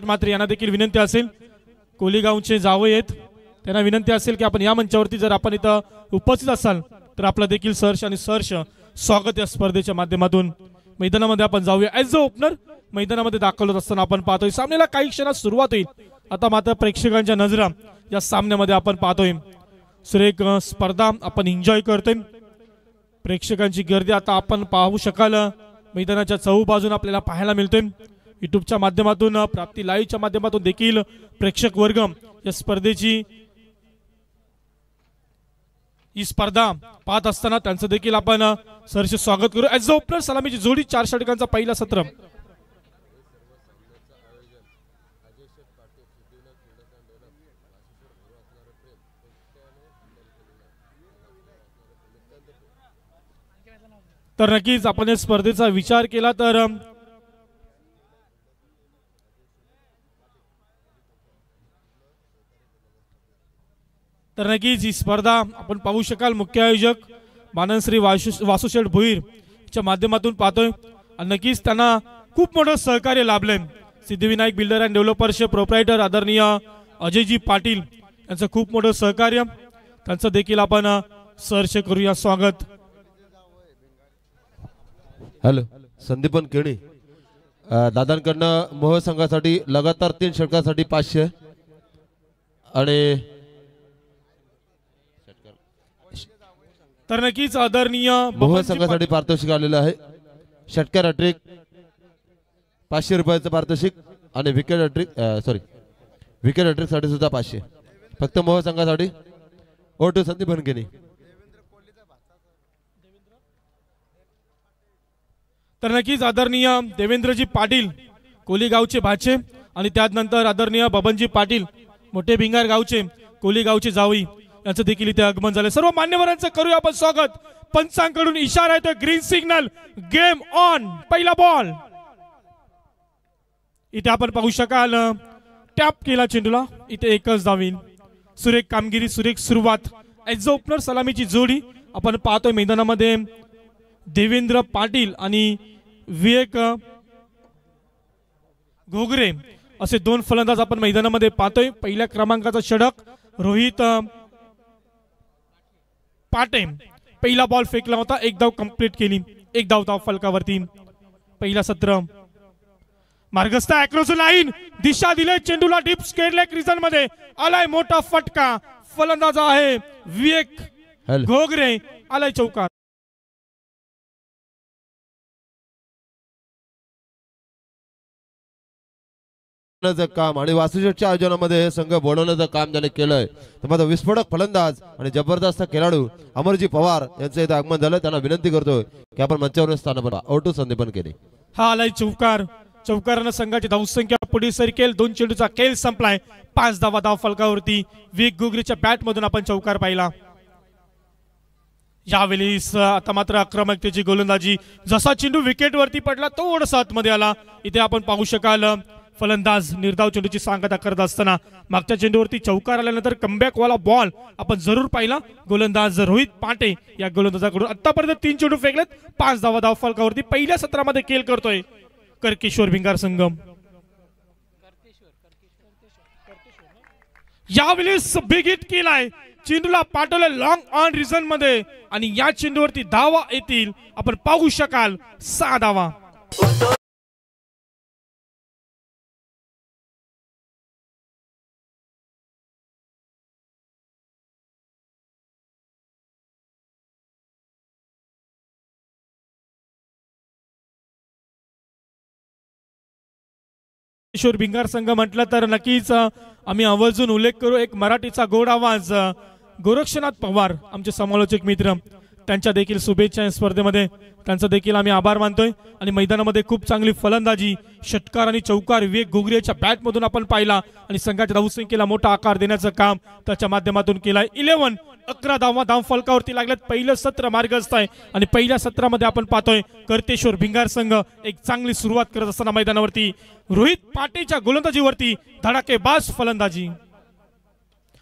मात्र यांना देखील विनंती असेल, कोलीगावचे जावई आहेत, त्यांना विनंती असेल की आपण या मंचावरती जर आपण इथं उपस्थित असाल तर आपलं देखील सहर्ष आणि सहर्ष स्वागत या स्पर्धेच्या माध्यमातून मैदानामध्ये आपण जाऊया। ॲज अ ओपनर मैदानामध्ये दाखल होत असताना आपण पाहतोय सामन्याला काही क्षणात सुरुवात होईल। आता मात्र प्रेक्षकांच्या नजरा या सामन्यामध्ये आपण पाहतोय, सुरेख स्पर्धा आपण एन्जॉय करतोय। प्रेक्षकांची गर्दी आता आपण पाहू शकाल मैदानाच्या चहूबाजून आपल्याला पाहायला मिळतोय। युट्यूबच्या माध्यमातून, प्राप्ती लाईव्हच्या माध्यमातून देखील प्रेक्षक वर्ग या स्पर्धेची ही स्पर्धा पाहत असताना त्यांचं देखील आपण सहर्ष स्वागत करू। ॲज अ ओपनर सलामीची जोडी 4 षटकांचा पहिला सत्र। तर नक्कीच आपण या स्पर्धेचा विचार केला तर नक्कीच ही स्पर्धा आपण पाहू शकाल मुख्य आयोजक माननश्री वासुशेठ भोईर च्या माध्यमातून पाहतोय आणि नक्कीच त्यांना खूप मोठं सहकार्य लाभलंय। सिद्धिविनायक बिल्डर अँड डेव्हलपर्सचे प्रोप्रायटर आदरणीय अजयजी पाटील यांचं खूप मोठं सहकार्य, त्यांचं देखील आपण सहर्ष करूया स्वागत। हॅलो, संदीपन केणी दादांकडनं मोह संघासाठी लगातार 3 षटकासाठी 500 आणि तर नक्कीच आदरणीय मोह संघासाठी पारितोषिक आलेलं आहे। षटकार हॅट्रिक 500 रुपयाचं पारितोषिक आणि विकेट हॅट्रिक साठी सुद्धा 500 फक्त मोह संघासाठी। ओटू संदीपन केणी। तर नक्कीच आदरणीय देवेंद्रजी पाटील कोलीगावचे भाचे आणि त्यानंतर आदरणीय बबनजी पाटील मोठे भिंगार गावचे कोलीगावचे जावई यांचं देखील इथे आगमन झाले। सर्व मान्यवरांचं करूया आपण स्वागत। पंचांकडून इशारा येतोय, ग्रीन सिग्नल, गेम ऑन। पहिला बॉल इथे आपण पाहू शकाल, टॅप केला चेंडूला, इथे एकच धावीन। सुरेख कामगिरी, सुरेख सुरुवात। ॲज अ ओपनर सलामीची जोडी आपण पाहतोय मैदानामध्ये देवेंद्र पाटील आणि विवेक घोगरे असे 2 फलंदाज आपण मैदानामध्ये पाहतोय। पहिल्या क्रमांकाचा षटक रोहित पाटे, पहिला बॉल फेकला होता, 1 धाव कंप्लीट केली, 1 धाव फलकावरती। पहिला सत्र मार्गस्थ अक्रॉस लाईन, दिशा दिले चेंडूला, डीप स्केडलेक रिजन मध्ये आलाय मोठा फटका। फलंदाज आहे विवेक घोगरे, आलाय चौकार। काम आणि वासुशेठच्या आयोजनामध्ये संघ बोलवण्याचं काम ज्याने केलंय तर माझा विस्फोटक फलंदाज आणि जबरदस्त खेळाडू अमरजी पवार यांचं इथे आगमन झालं। त्यांना विनंती करतोय की आपण मंचावर स्थान बनवा। ओटू संदीपन केले, हा आलाय चौकार। चौकारानं संघाची धावसंख्या पुढे सरकेल। 2 चेंडूचा खेळ संपलाय, 5 धावा धाव फलकावरती। विवेक घोगरेच्या बॅट मधून आपण चौकार पाहिला। यावेळेस आता मात्र आक्रमकतेची गोलंदाजी, जसा चेंडू विकेट वरती पडला थोडासा आतमध्ये आला। इथे आपण पाहू शकाल फलंदाज निर्धाव चेंडूची सांगता करत असताना मागच्या चेंडूवरती चौकार आल्यानंतर कमबॅक वाला बॉल आपण जरूर पाहिला। गोलंदाज रोहित पाटे या गोलंदाजाकडून आतापर्यंत 3 चेंडू फेकलेत, 5 धावा धाव फलकावरती। पहिल्या सत्रामध्ये खेळ करतोय करकेश्वर भिंगार संगम। यावेळेस बिग हिट केलाय, चेंडूला पाठवलं लॉंग ऑन रिजन मध्ये आणि या चेंडूवरती धावा येतील आपण पाहू शकाल, 6 धावा। किशोर भिंगार संघ म्हटलं तर नक्कीच आम्ही आवर्जून उल्लेख करू, एक मराठीचा गोड आवाज गोरक्षनाथ पवार आमचे समालोचक मित्र, त्यांच्या देखील शुभेच्छा स्पर्धेमध्ये, त्यांचा देखील आम्ही आभार मानतोय। आणि मैदानामध्ये खूप चांगली फलंदाजी, षटकार आणि चौकार विवेक घोगरेच्या बॅट मधून आपण पाहिला आणि संघाच्या धावसंख्येला मोठा आकार देण्याचं काम त्याच्या माध्यमातून केलाय। 11 धावा धाव फलकावरती लागल्यात। पहिलं सत्र मार्गस्थ आहे आणि पहिल्या सत्रामध्ये आपण पाहतोय करतेश्वर भिंगार संघ एक चांगली सुरुवात करत असताना मैदानावरती रोहित पाटेच्या गोलंदाजीवरती धडाकेबाज फलंदाजी।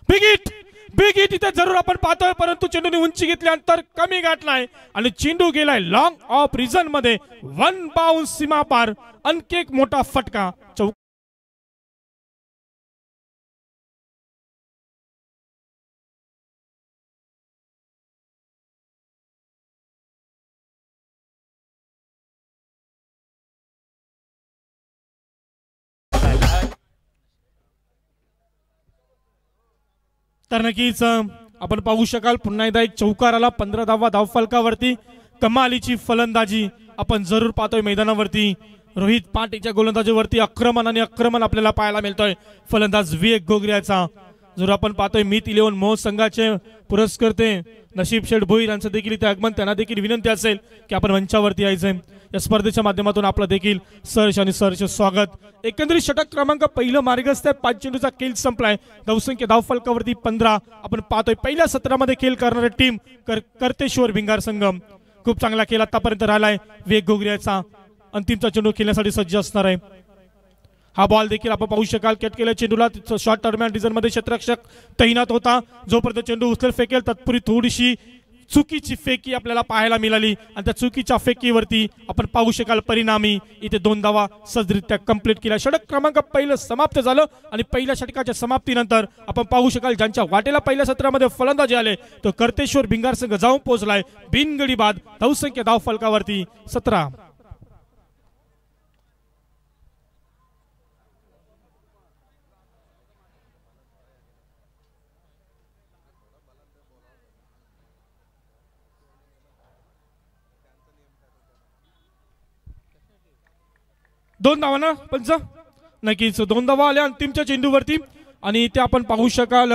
बिग हिट इथे जरूर आपण पाहतोय, परंतु चेंडूने उंची घेतली, अंतर कमी गाठलाय आणि चेंडू गेलाय लॉंग ऑफ रिजन मध्ये, 1 बाउंस सीमा पार, आणखी एक मोठा फटका। तर नक्कीच आपण पाहू शकाल पुन्हा एकदा एक चौकार आला 15 धावा धावफलकावरती कमालीची फलंदाजी आपण जरूर पाहतोय मैदानावरती रोहित पाटीच्या गोलंदाजीवरती आक्रमण आपल्याला पाहायला मिळतोय फलंदाज विवेक गोगऱ्याचा जर आपण पाहतोय मीत 11 मोह संघाचे पुरस्कर्ते नशीब शेठ भोईर यांचं देखील इथे आगमन त्यांना देखील विनंती असेल की आपण मंचावरती यायचंय या स्पर्धेच्या माध्यमातून आपलं देखील सहर्ष आणि सहर्ष स्वागत एकंदरीत षटक क्रमांक पहिलं मार्गस्थ आहे 5 चेंडूचा खेळ संपलाय धावसंख्या धावफलकावरती 15 आपण पाहतोय पहिल्या सत्रामध्ये खेळ करणारे टीम करतेश्वर भिंगार संघम खूप चांगला खेळ आतापर्यंत राहिलाय विवेक गोगऱ्याचा अंतिमचा चेंडू खेळण्यासाठी सज्ज असणार आहे हा बॉल देखील आपण पाहू शकाल कट केल्या चेंडूला शॉर्ट टर्मिनल डिझाइन मध्ये क्षेत्ररक्षक तैनात होता जोपर्यंत चेंडू उचलेल फेकेल तत्पूर्वी थोडीशी चुकीची फेकी आपल्याला पाहायला मिळाली आणि त्या चुकीच्या फेकीवरती आपण पाहू शकाल परिणामी इथे 2 धावा सहजरित्या कंप्लीट केल्या षटक क्रमांक पहिलं समाप्त झालं आणि पहिल्या षटकाच्या समाप्तीनंतर आपण पाहू शकाल ज्यांच्या वाटेला पहिल्या सत्रामध्ये फलंदाजी आले तो करतेश्वर भिंगार संघ जाऊन पोहोचलाय बिनगडी बाद धावसंख्या धावफलकावरती 17 2 धावा ना पंच नक्कीच 2 धावा आल्या अंतिमच्या चेंडूवरती आणि ते आपण पाहू शकाल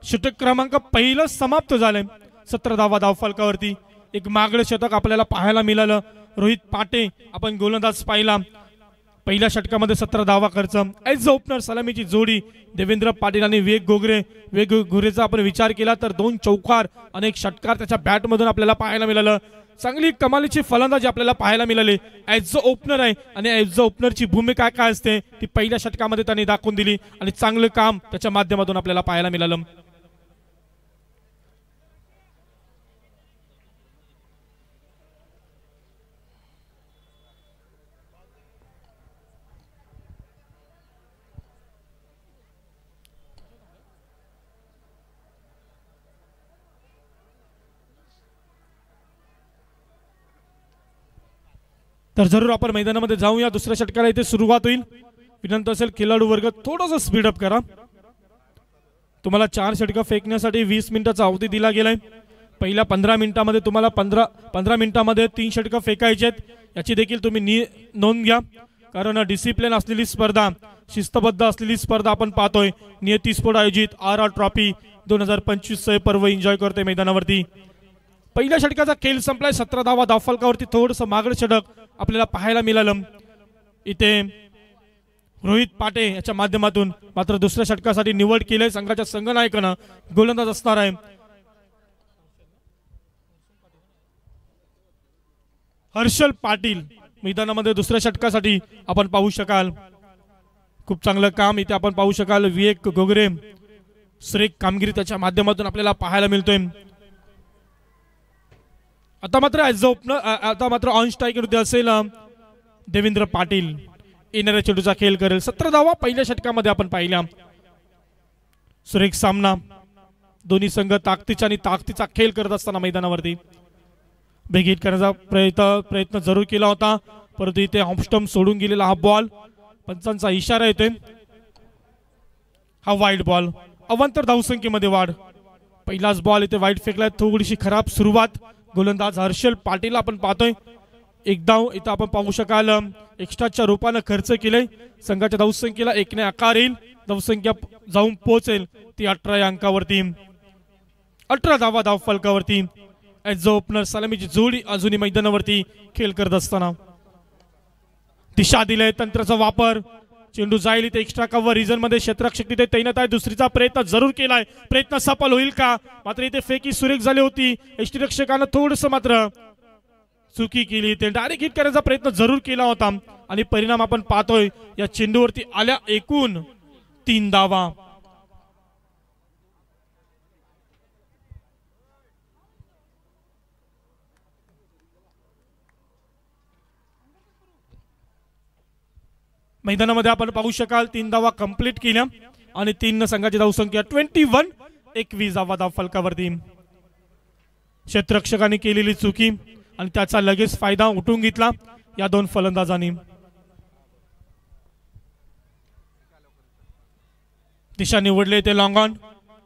षटक क्रमांक पहिलं समाप्त झालंय 17 धावा धावफलकावरती एक मागळं शतक आपल्याला पाहायला मिळालं रोहित पाटे आपण गोलंदाज पाहिला पहिल्या षटकामध्ये 17 धावा खर्च एज ओपनर सलामीची जोडी देवेंद्र पाटील आणि विवेक गोगरेचा आपण विचार केला तर 2 चौकार अनेक षटकार त्याच्या बॅटमधून आपल्याला पाहायला मिळालं चांगली कमालीची फलंदाजी आपल्याला पाहायला मिळाली ॲज अ ओपनर आहे आणि ॲज अ ओपनरची भूमिका काय असते ती पहिल्या षटकामध्ये त्यांनी दाखवून दिली आणि चांगलं काम त्याच्या माध्यमातून आपल्याला पाहायला मिळालं तर जरूर आपण मैदानामध्ये जाऊया दुसऱ्या षटकाला इथे सुरुवात होईल विनंती असेल खेळाडू वर्ग थोडंसं स्पीडअप करा तुम्हाला 4 षटका फेकण्यासाठी 20 मिनिटाचा अवधी दिला गेलाय पहिल्या 15 मिनिटांमध्ये तुम्हाला 15 मिनिटांमध्ये 3 षटका फेकायचे आहेत याची देखील तुम्ही नोंद घ्या कारण डिसिप्लिन असलेली स्पर्धा शिस्तबद्ध असलेली स्पर्धा आपण पाहतोय नियती स्पोर्ट आयोजित RR ट्रॉफी 2025 चे पर्व एन्जॉय करते मैदानावरती पहिल्या षटकाचा खेळ संपलाय 17 धावा धावफलकावरती थोडंसं मागळं षटक आपल्याला पाहायला मिळालं इथे रोहित पाटे याच्या माध्यमातून मात्र दुसऱ्या षटकासाठी निवड केली संघाच्या संघनायकानं गोलंदाज असणार आहे हर्षल पाटील मैदानामध्ये दुसऱ्या षटकासाठी आपण पाहू शकाल खूप चांगलं काम इथे आपण पाहू शकाल विवेक गोगरे श्रेष्ठ कामगिरी त्याच्या माध्यमातून आपल्याला पाहायला मिळतोय आता मात्र ऑन स्ट्राइक वरती असेल देवेंद्र पाटील येणाऱ्या चेंडूचा खेळ करेल 17 धावा पहिल्या षटकामध्ये आपण पाहिल्या सुरेख सामना दोन्ही संघ ताकदीचा खेळ करत असताना मैदानावरती बेगीत करण्याचा प्रयत्न जरूर केला होता परंतु इथे ऑफस्टंप सोडून गेलेला हा बॉल पंचांचा इशारा येतोय हा वाईड बॉल अवांतर धावसंख्येमध्ये वाढ पहिलाच बॉल इथे वाईड फेकलाय थोडीशी खराब सुरुवात गोलंदाज हर्षल पाटील आपण पाहतोय एक धाव इथं आपण पाहू शकाल एक्स्ट्राच्या रूपाने खर्च केले संघाच्या धावसंख्येला 1 ने आकार येईल धावसंख्या जाऊन पोहोचेल ती 18 या अंकावरती 18 धावा धावफलकावरती ॲज अ ओपनर सलामीची जोडी अजूनही मैदानावरती खेळ करत असताना दिशा दिले तंत्राचा वापर चेंडू जाईल इथे एक्स्ट्रा कव्हर रिजन मध्ये क्षेत्ररक्षक तिथे तैनात आहे दुसरीचा प्रयत्न जरूर केलाय प्रयत्न सफल होईल का मात्र इथे फेकी सुरेख झाली होती यष्टीरक्षकानं थोडंसं मात्र चुकी केली ते डायरेक्ट हिट करण्याचा प्रयत्न जरूर केला होता आणि परिणाम आपण पाहतोय या चेंडूवरती आल्या एकूण 3 धावा मैदानामध्ये आपण पाहू शकाल 3 धावा कंप्लीट केल्या आणि 3 संघाची धावसंख्या 21 धावा धावफलकावरती क्षेत्ररक्षकांनी केलेली चुकी आणि त्याचा लगेच फायदा उठून घेतला या 2 फलंदाजांनी दिशा निवडले ते लॉंग ऑन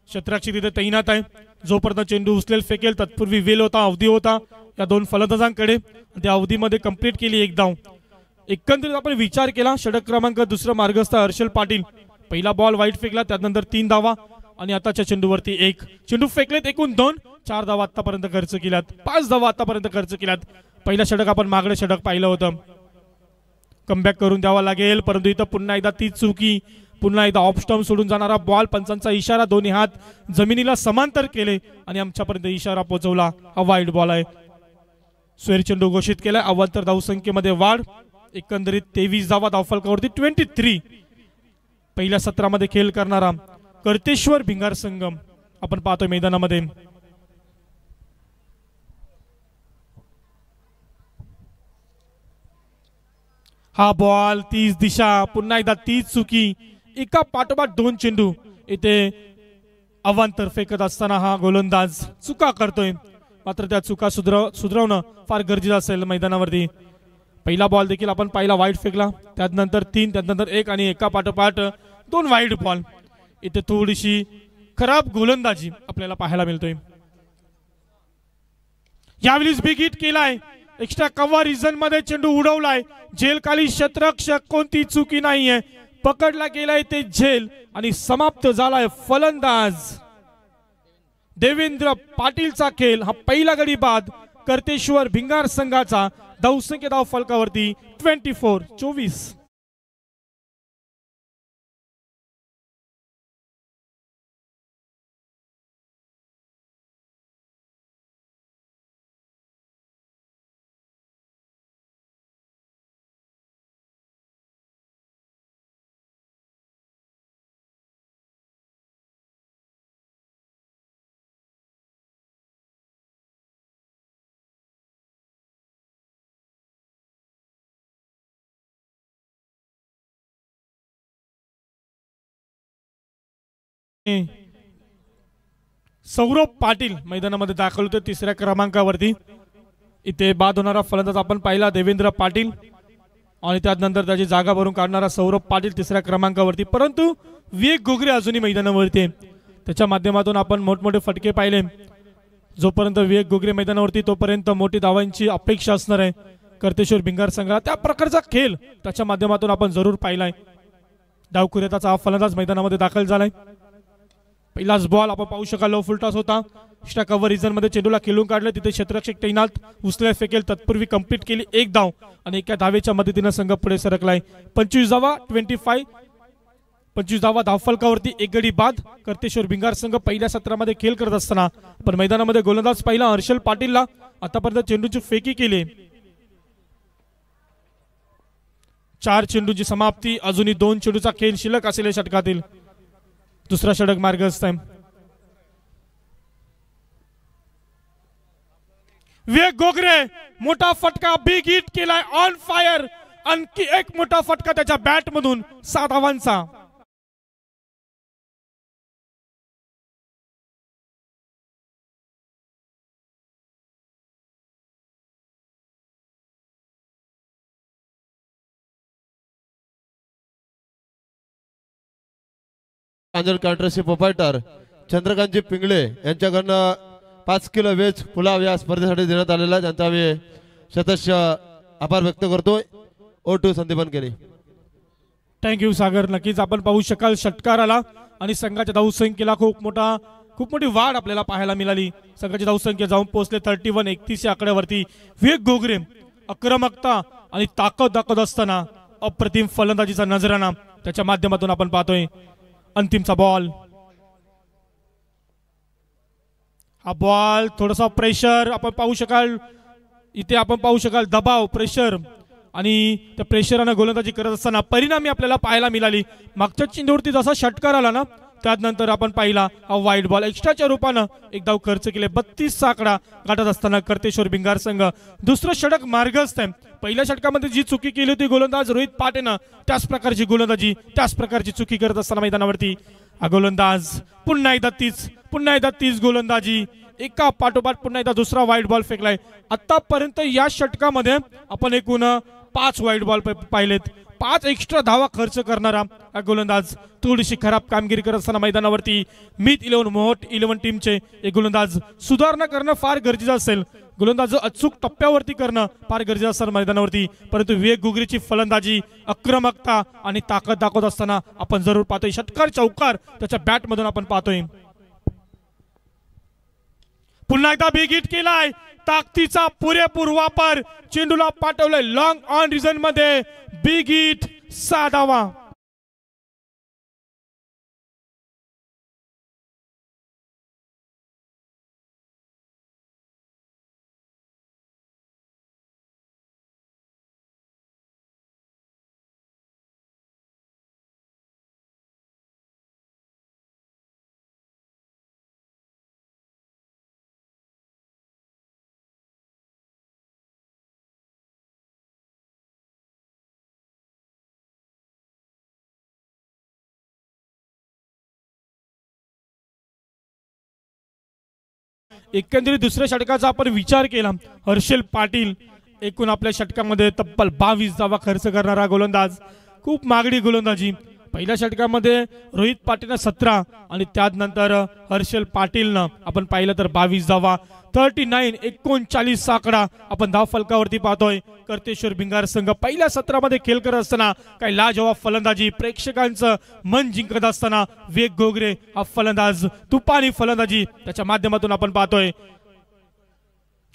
क्षेत्ररक्षक तिथे तैनात आहे. जोपर्यंत चेंडू उचलेल फेकेल तत्पूर्वी वेल होता, अवधी होता या दोन फलंदाजांकडे. त्या अवधीमध्ये कंप्लीट केली एक धाव. एकंदरीत आपण विचार केला षटक क्रमांक दुसरा मार्गस्थ हर्षल पाटील. पहिला बॉल वाईट फेकला, त्यानंतर 3 धावा आणि आताच्या चेंडूवरती 1 चेंडू फेकलेत, एकूण 2. 4 धावा आतापर्यंत खर्च केल्यात, 5 धावा आतापर्यंत खर्च केल्यात. पहिला षटक आपण मागडे षटक पाहिलं होतं, कमबॅक करून द्यावा लागेल. परंतु इथं पुन्हा एकदा तीच चुकी, पुन्हा एकदा ऑफ स्टंप सोडून जाणारा बॉल. पंचांचा इशारा, दोन्ही हात जमिनीला समांतर केले आणि आमच्यापर्यंत इशारा पोहोचवला. हा वाईट बॉल आहे. स्वेर चेंडू घोषित केलाय. अव्वल धावसंख्येमध्ये वाढ. एकंदरीत 23 धावा धावफलकावरती 23. पहिल्या सत्रामध्ये खेळ करणारा कर्तेश्वर भिंगार संघ आपण पाहतोय मैदानामध्ये. हा बॉल, तीच दिशा, पुन्हा एकदा तीच चुकी, एका पाठोपाठ 2 चेंडू. इथे अवांतर फेकत असताना हा गोलंदाज चुका करतोय. मात्र त्या चुका सुधारवणं फार गरजेचं असेल मैदानावरती. पहिला बॉल देखील आपण पाहिला वाईट फेकला, त्यानंतर 3, त्यानंतर 1 आणि एका पाठोपाठ 2 वाईट बॉल. इथे थोडीशी खराब गोलंदाजी आपल्याला पाहायला मिळतोय. यावेळीच बिग हिट केलाय, एक्स्ट्रा कव्हर रिझन मध्ये चेंडू उडवलाय. झेल खाली क्षेत्ररक्षक, कोणती चुकी नाहीये, पकडला गेलाय ते झेल आणि समाप्त झालाय फलंदाज देवेंद्र पाटीलचा खेळ. हा पहिला गडी बाद कर्तेश्वर भिंगार संघाचा. धावसंख्या धाव फलकावरती 24. सौरभ पाटील मैदानामध्ये दाखल होते 3ऱ्या क्रमांकावरती. इथे बाद होणारा फलंदाज आपण पाहिला देवेंद्र पाटील आणि त्यानंतर त्याची जागा भरून काढणारा सौरभ पाटील 3ऱ्या क्रमांकावरती. परंतु विवेक घोगरे अजूनही मैदानावरती, त्याच्या माध्यमातून आपण मोठमोठे फटके पाहिले. जोपर्यंत विवेक घोगरे मैदानावरती तोपर्यंत मोठी धावांची अपेक्षा असणार आहे कर्तेश्वर भिंगार संघाला. त्या प्रकारचा खेळ त्याच्या माध्यमातून आपण जरूर पाहिलाय. डावखुऱ्याचा हा फलंदाज मैदानामध्ये दाखल झालाय. पहिलाच बॉल आपण पाहू शकाल लो फुलटॉस होता. एक्स्ट्रा कव्हर रिझन मध्ये चेंडूला खेळून काढलं, तिथे क्षेत्ररक्षक तैनात, उचल्या फेकेल तत्पूर्वी कंप्लीट केली 1 धाव आणि एका धावेच्या मदतीने संघ पुढे सरकलाय. 25 धावा 25. 25 धावा धावफलकावरती 1 गडी बाद. कर्तेश्वर भिंगार संघ पहिल्या सत्रामध्ये खेळ करत असताना पण मैदानामध्ये गोलंदाज पहिला हर्षल पाटीलला आतापर्यंत चेंडूची फेकी केली. 4 चेंडूची समाप्ती, अजूनही 2 चेंडूचा खेळ शिल्लक असेल षटकातील. दुसरा षटक मार्गस्थ आहे. विवेक घोगरे मोठा फटका, बिग हिट केलाय, ऑन फायर. आणखी एक मोठा फटका त्याच्या बॅट मधून 7 धावांचा. काउंटरशिप ऑपरेटर चंद्रकांतजी पिंगळे यांच्याकडनं 5 किलो वेज पुलाव या स्पर्धेसाठी देण्यात आलेला, त्यांचा आम्ही शतश आभार व्यक्त करतोय. O2 संदीपन केली. थँक्यू सागर. नक्कीच आपण पाहू शकाल षटकाराला आणि संघाच्या धावसंख्येला खूप मोठी वाढ आपल्याला पाहायला मिळाली. संघाची धावसंख्या जाऊन पोहोचले 31 या आकड्यावरती. विवेक घोगरे आक्रमकता आणि ताकद दाखवत असताना अप्रतिम फलंदाजीचा नजराणा त्याच्या माध्यमातून आपण पाहतोय. अंतिमचा बॉल, हा बॉल थोडासा प्रेशर आपण पाहू शकाल. इथे आपण पाहू शकाल दबाव, प्रेशर आणि त्या प्रेशराने गोलंदाजी करत असताना परिणामी आपल्याला पाहायला मिळाली. मागच्या चेंडूवरती जसा षटकार आला ना त्यानंतर आपण पाहिला हा वाईट बॉल. एक्स्ट्राच्या रूपानं एक धाव खर्च केले. 32 आकडा गाठत असताना कर्तेश्वर भिंगार संघ. दुसरं षटक मार्गस्थ आहे. पहिल्या षटकामध्ये जी चुकी केली होती गोलंदाज रोहित पाटेनं, त्याच प्रकारची गोलंदाजी, त्याच प्रकारची चुकी करत असताना मैदानावरती हा गोलंदाज पुन्हा एकदा तीच गोलंदाजी, एका पाठोपाठ पुन्हा एकदा दुसरा वाईट बॉल फेकलाय. आतापर्यंत या षटकामध्ये आपण एकूण 5 वाईट बॉल पाहिलेत. 5 एक्स्ट्रा धावा खर्च करणारा हा गोलंदाज थोडीशी खराब कामगिरी करत असताना मैदानावरती मित 11 मोठ 11 टीमचे एक गोलंदाज सुधारणा करणं फार गरजेचं असेल, गोलंदाज अचूक टप्प्यावरती करणं फार गरजेचं असतं मैदानावरती, परंतु विवेक घुगरेची फलंदाजी आक्रमकता आणि ताकद दाखवत असताना आपण जरूर पाहतोय षटकार चौकार त्याच्या बॅट मधून आपण पाहतोय। पुन्हा एकदा बिग हिट केलाय, ताकदीचा पुरेपूर वापर, चेंडूला पाठवलंय लॉंग ऑन रिजन मध्ये, बिग हिट 6 धावा। एकंदरीत दुसऱ्या षटकाचा आपण विचार केला, हर्षल पाटील एकूण आपल्या षटकामध्ये तब्बल 22 धावा खर्च करणारा गोलंदाज, खूप मागणी गोलंदाजी। पहिल्या षटकामध्ये रोहित पाटीलनं 17 आणि त्यानंतर हर्षल पाटीलनं आपण पाहिलं तर 22 धावा, 39 आकडा आपण धाव फलकावरती पाहतोय। कर्तेश्वर भिंगार संघ पहिल्या सत्रामध्ये खेळ करत असताना काही लाजवाब फलंदाजी, प्रेक्षकांचं मन जिंकत असताना विवेक घुगरे हा फलंदाज तुफानी फलंदाजी त्याच्या माध्यमातून आपण पाहतोय।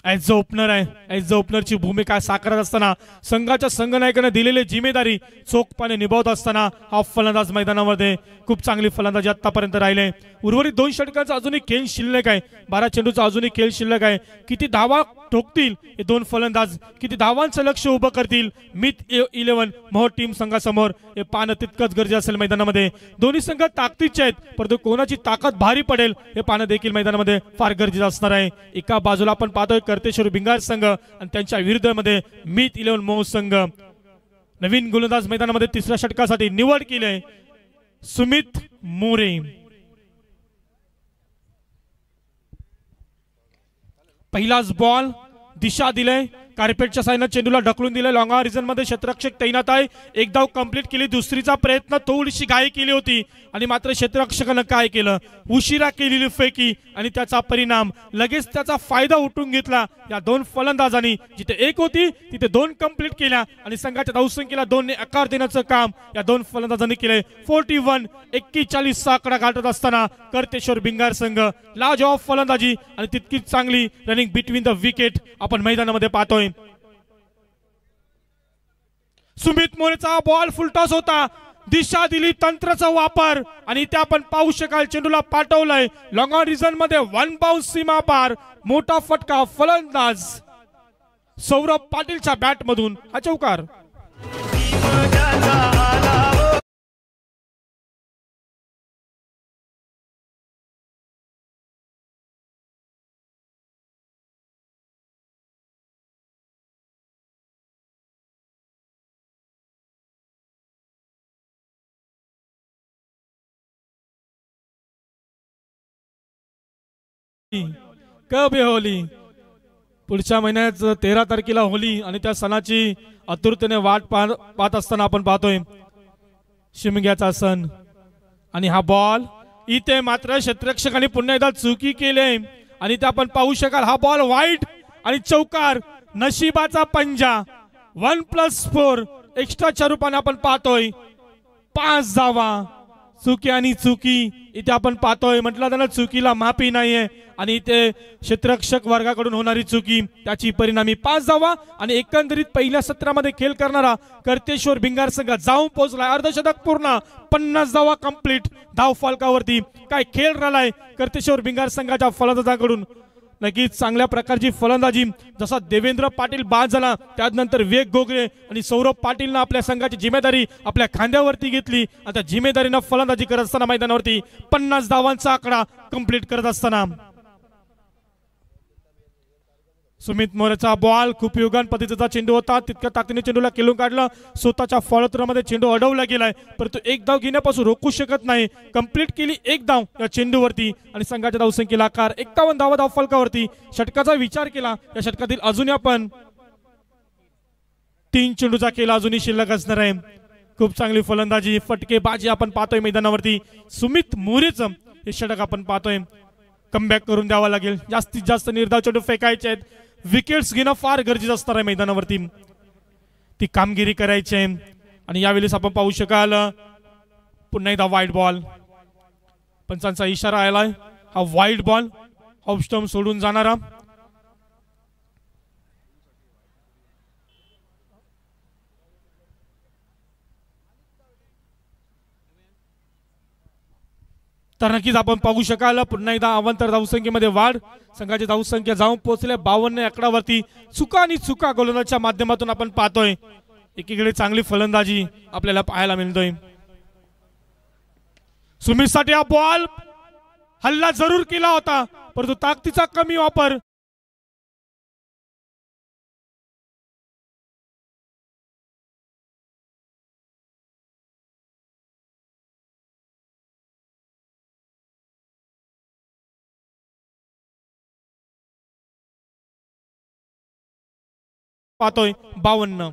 ॲज अ ओपनर आहे, ॲज अ ओपनरची भूमिका साकारत असताना संघाच्या संघनायकाने दिलेली जिम्मेदारी चोखपणे निभावत असताना हा फलंदाज मैदानामध्ये खूप चांगली फलंदाजी आतापर्यंत राहिले। उर्वरित 2 षटकांचा अजूनही खेळ शिल्लक आहे, 12 चेंडूचा अजूनही खेळ शिल्लक आहे। किती धावा ठोकतील हे 2 फलंदाज, किती धावांचं लक्ष उभं करतील मित 11 मोह टीम संघासमोर हे पाहणं तितकंच गरजेचं असेल मैदानामध्ये। दोन्ही संघ ताकदीचे आहेत, परंतु कोणाची ताकद भारी पडेल हे पाहणं देखील मैदानामध्ये फार गरजेचं असणार आहे। एका बाजूला आपण पाहतोय कर्तेश्वर भिंगार संघ आणि त्यांच्या विरुद्धमध्ये मित 11 मोह संघ। नवीन गोलंदाज मैदानामध्ये तिसऱ्या षटकासाठी निवड केली आहे सुमित मोरे। पहिलाच बॉल दिशा दिले, कार्पेटच्या साईनं चेंडूला ढकलून दिले, लॉंग ऑन रिजन मध्ये क्षेत्ररक्षक तैनात आहे, एक धाव कंप्लीट केली। दुसरीचा प्रयत्न थोडीशी घाई केली होती आणि मात्र क्षेत्ररक्षकानं काय केलं, उशिरा केलेली फेकी आणि त्याचा परिणाम लगेच त्याचा फायदा उठून घेतला या 2 फलंदाजांनी। जिथे 1 होती तिथे 2 कंप्लीट केल्या आणि संघाच्या धावसंख्येला 2 ने आकार देण्याचं काम या 2 फलंदाजांनी केले। 41 आकडा गाठत असताना कर्तेश्वर भिंगार संघ लाजवाब फलंदाजी आणि तितकीच चांगली रनिंग बिटवीन द विकेट आपण मैदानामध्ये पाहतोय। सुमित मोरेचा बॉल फुलटॉस होता, दिशा दिली, तंत्राचा वापर आणि इथे आपण पाहू शकाल चेंडूला पाठवलंय लॉंग ऑन रिजन मध्ये, 1 बाउन्स सीमा पार, मोठा फटका, फलंदाज सौरभ पाटीलच्या बॅट मधून हा चौकार। कब होली, पुढच्या महिन्यात 13 तारखेला होली आणि त्या सणाची आतुरतेने वाट पाहत असताना आपण पाहतोय शिमग्याचा सण। आणि हा बॉल इथे मात्र क्षेत्ररक्षकांनी पुन्हा एकदा चुकी केली आणि ते आपण पाहू शकाल, हा बॉल वाईट आणि चौकार, नशिबाचा पंजा। 1+4 एक्स्ट्राच्या रूपाने आपण पाहतोय 5 धावा। चुकी आणि चुकी इथे आपण पाहतोय, म्हटलं त्यांना चुकीला माफी नाहीये आणि इथे क्षेत्ररक्षक वर्गाकडून होणारी चुकी त्याची परिणामी 5 धावा आणि एकंदरीत पहिल्या सत्रामध्ये खेळ करणारा कर्तेश्वर भिंगार संघ जाऊन पोहोचला, अर्धशतक पूर्ण, 50 धावा कंप्लीट धाव फलकावरती। काय खेळ राहिलाय कर्तेश्वर भिंगार संघाच्या फलंदाजांकडून, नक्कीच चांगल्या प्रकारची फलंदाजी। जसा देवेंद्र पाटील बाद झाला त्यानंतर विवेक घुगरे आणि सौरभ पाटीलनं आपल्या संघाची जिम्मेदारी आपल्या खांद्यावरती घेतली आणि त्या जिम्मेदारीनं फलंदाजी करत असताना मैदानावरती 50 धावांचा आकडा कंप्लीट करत असताना सुमित मोरेचा बॉल खूप योगान पद्धतीचा चेंडू होता, तितक्या ताकदीने चेंडूला केलून काढलं, स्वतःच्या फॉलोथ्रोमध्ये चेंडू अडवला गेलाय, परंतु 1 धाव घेण्यापासून रोखू शकत नाही। कंप्लीट केली 1 धाव या चेंडूवरती आणि संघाच्या धावसंख्येला आकार 51 धावा धाव फलकावरती। षटकाचा विचार केला या षटकातील अजूनही आपण 3 चेंडूचा खेळ अजूनही शिल्लक असणार आहे। खूप चांगली फलंदाजी, फटकेबाजी आपण पाहतोय मैदानावरती. सुमित मोरेचं हे षटक आपण पाहतोय. कमबॅक करून द्यावा लागेल. जास्तीत जास्त निर्धाव चेंडू फेकायचे आहेत. विकेट्स घेणं फार गरजेचं असणार आहे मैदानावरती. ती कामगिरी करायची आहे. आणि यावेळेस आपण पाहू शकाल पुन्हा एकदा वाईट बॉल. पंचांचा इशारा आलाय. हा वाईट बॉल ऑफ स्टंप सोडून जाणारा. तर नक्कीच आपण पाहू शकाल पुन्हा एकदा अवांतर धावसंख्येमध्ये वाढ. संघाची धावसंख्या जाऊन पोहोचले 52 आकडावरती. चुका आणि चुका गोलंदाजच्या माध्यमातून आपण पाहतोय. एकीकडे चांगली फलंदाजी आपल्याला पाहायला मिळतोय. सुमितसाठी हा बॉल हल्ला जरूर केला होता परंतु ताकदीचा कमी वापर. पाहतोय 52.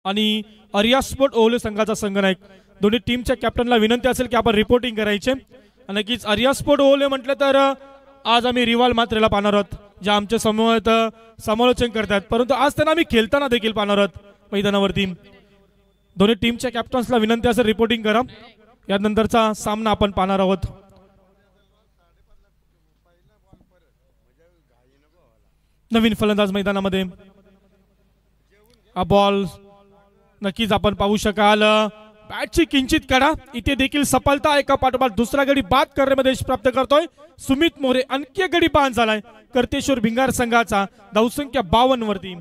आणि आर्या स्पोर्ट ओवले संघाचा संघनायक दोन्ही टीमच्या कॅप्टनला विनंती असेल की आपण रिपोर्टिंग करायचे. नक्कीच आर्या स्पोर्ट ओवले म्हटलं तर आज आम्ही रिवाल मात्रेला पाहणार आहोत जे आमच्या समोर समालोचन करतात परंतु आज त्यांना आम्ही खेळताना देखील पाहणार आहोत मैदानावरती. दोन्ही टीमच्या कॅप्टन्सला विनंती असेल रिपोर्टिंग करा. यानंतरचा सामना आपण पाहणार आहोत. नवीन फलंदाज मैदानामध्ये. हा बॉल नक्कीच आपण पाहू शकाल बॅटची किंचित कडा. इथे देखील सफलता एका पाठोपाठ दुसरा गडी बाद करण्यामध्ये यश प्राप्त करतोय सुमित मोरे. आणखी गडी बाद झालाय कर्तेश्वर भिंगार संघाचा धावसंख्या 52 वरती.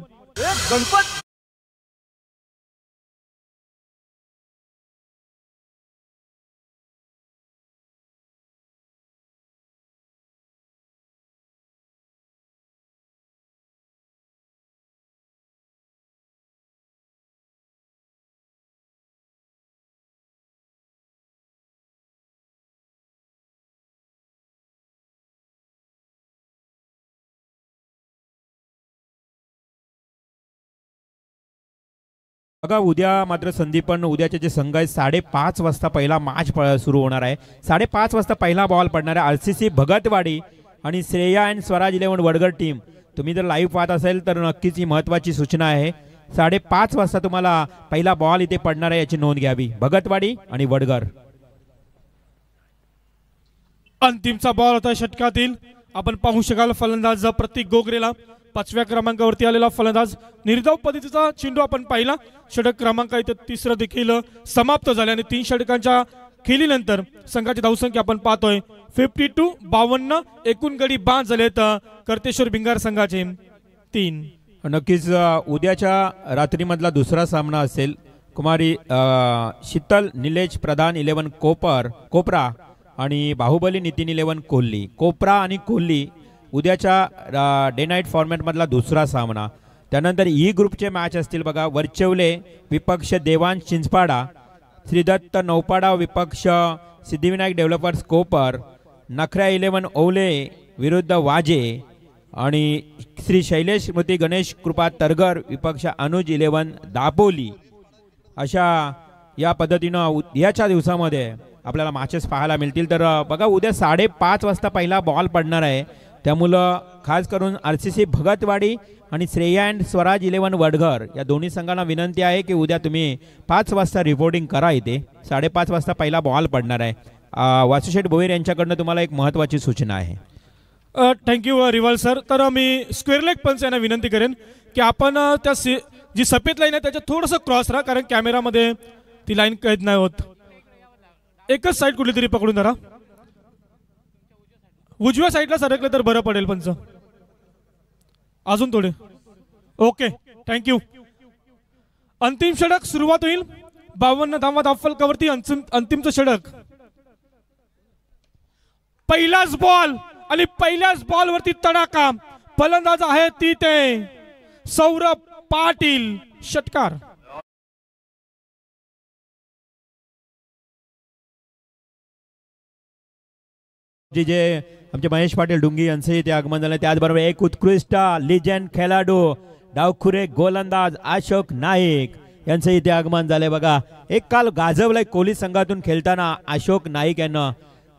बघा उद्या मात्र संदीप पण उद्याचे जे संघ आहेत 5:30 वाजता पहिला मॅच सुरू होणार आहे. 5:30 वाजता पहिला बॉल पडणार आहे. RCC भगतवाडी आणि श्रेया अँड स्वराज 11 वडगर टीम. तुम्ही जर लाईव्ह पाहत असेल तर नक्कीच ही महत्त्वाची सूचना आहे. 5:30 वाजता तुम्हाला पहिला बॉल इथे पडणार आहे याची नोंद घ्यावी. भगतवाडी आणि वडगर. अंतिमचा बॉल होता षटकातील. आपण पाहू शकाल फलंदाज प्रतीक गोगरेला 5व्या क्रमांकावरती आलेला फलंदाज. निर्धाव पद्धतीचा चेंडू आपण पाहिला. षटक क्रमांक इथे तिसरं देखील समाप्त झाले आणि 3 षटकांच्या खेळीनंतर संघाची धावसंख्या आपण पाहतोय 52. एकूण गडी बाद झालेत कर्तेश्वर भिंगार संघाचे 3. नक्कीच उद्याच्या रात्रीमधला दुसरा सामना असेल. कुमारी शीतल निलेश प्रधान 11 कोपरा आणि बाहुबली नितीन 11 कोल्ली. कोपरा आणि कोल्ली उद्याच्या डे नाईट फॉर्मॅटमधला दुसरा सामना. त्यानंतर ई ग्रुपचे मॅच असतील बघा. वरचेवले विपक्ष देवांश चिंचपाडा. श्रीदत्त नौपाडा विपक्ष सिद्धिविनायक डेव्हलपर्स कोपर. नखऱ्या 11 ओवले विरुद्ध वाजे आणि श्री शैलेश स्मृती गणेश कृपा तरगर विपक्ष अनुज 11 दापोली. अशा या पद्धतीनं उद्याच्या दिवसामध्ये आपल्याला मॅचेस पाहायला मिळतील. तर बघा उद्या 5:30 वाजता पहिला बॉल पडणार आहे. त्यामुळं खास करून RCC भगतवाडी आणि श्रेया अँड स्वराज 11 वडघर या दोन्ही संघांना विनंती आहे की उद्या तुम्ही 5 वाजता रिपोर्टिंग करा. इथे 5:30 वाजता पहिला बॉल पडणार आहे. वासुशेठ भोईर यांच्याकडनं तुम्हाला एक महत्त्वाची सूचना आहे. Thank you Riwal sir. तर मी स्क्वेअर लेग पंच यांना विनंती करेन की आपण त्या जी सफेद लाईन आहे त्याच्या थोडंसं क्रॉस राहा कारण कॅमेरामध्ये ती लाईन कैद नाही होत. एकच साईड कुठली तरी पकडून धरा. उजव्या साईडला सरकले तर बरं पडेल पंच. अजून थोडे. Okay thank you. अंतिम षटक सुरुवात होईल. 52 धावा धावफलकावरती अंतिमचं षटक. पहिलाच बॉल आणि पहिल्याच बॉल वरती तडाखा. फलंदाज आहे तिथे सौरभ पाटील षटकार. जे आमचे महेश पाटील डुंगी यांचे इथे आगमन झाले. त्याचबरोबर एक उत्कृष्ट लिजंड खेळाडू डावखुरे गोलंदाज अशोक नाईक यांचे इथे आगमन झाले. बघा एक काल गाजवलाय कोहली संघातून खेळताना अशोक नाईक यांना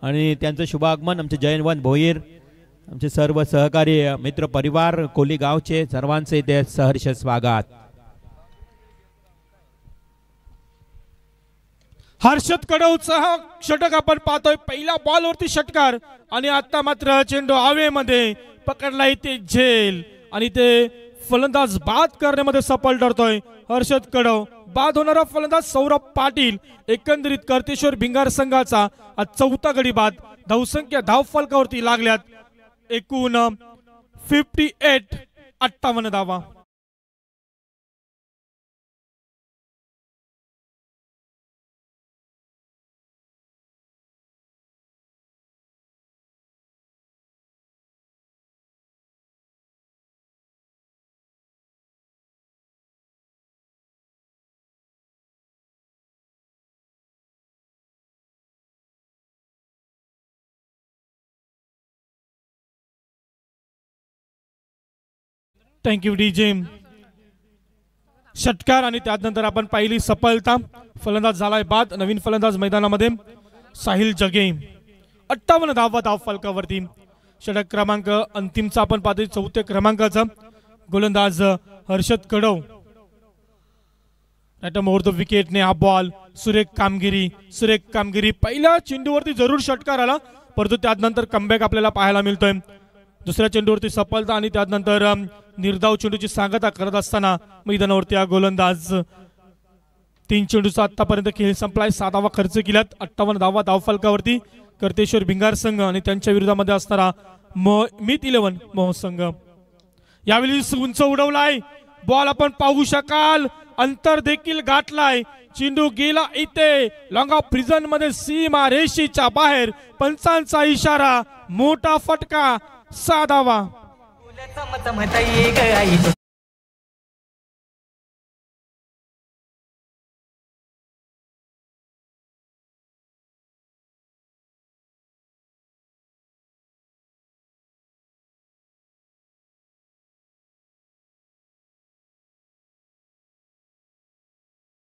आणि त्यांचं शुभ आगमन आमचे जयवंत भोईर आमचे सर्व सहकारी मित्र परिवार कोहली गावचे सर्वांचे इथे सहर्ष स्वागत. हर्षद कडवचा हा षटक आपण पाहतोय. पहिल्या बॉल वरती षटकार आणि आता मात्र चेंडू हवेमध्ये पकडला इथे झेल आणि ते फलंदाज बाद करण्यामध्ये सफल ठरतोय हर्षद कडव. बाद होणारा फलंदाज सौरभ पाटील. एकंदरीत कर्तेश्वर भिंगार संघाचा आज चौथा गडी बाद. धावसंख्या धावफलकावरती लागल्यात एकूण 58 धावा. Thank you DJ. षटकार आणि त्यानंतर आपण पाहिली सफलता. फलंदाज झालाय बाद. नवीन फलंदाज मैदानामध्ये साहिल जगे. 58 धावा धावफलकावरती. षटक क्रमांक अंतिमचा आपण पाहतोय चौथ्या क्रमांकाचा गोलंदाज हर्षद कडव. ओव्हर द विकेटने हा बॉल. सुरेख कामगिरी. पहिल्या चेंडूवरती जरूर षटकार आला परंतु त्यानंतर कमबॅक आपल्याला पाहायला मिळतोय. दुसऱ्या चेंडूवरती सफलता आणि त्यानंतर निर्धाव चेंडूची सांगता करत असताना मैदानावरती हा गोलंदाज 3 चेंडूचा आतापर्यंत खेळ संपलाय. 7 धावा खर्च केल्यात. 58 धावा धावफलकावरती कर्तेश्वर भिंगार संघ आणि त्यांच्या विरोधामध्ये असणारा मीत 11 मोह संघ. यावेळी उंच उडवलाय बॉल आपण पाहू शकाल. अंतर देखील गाठलाय. चेंडू गेला इथे लॉंग ऑफ प्रिझन मध्ये सीमा रेषेच्या बाहेर. पंचांचा इशारा. मोठा फटका. 6 धावा.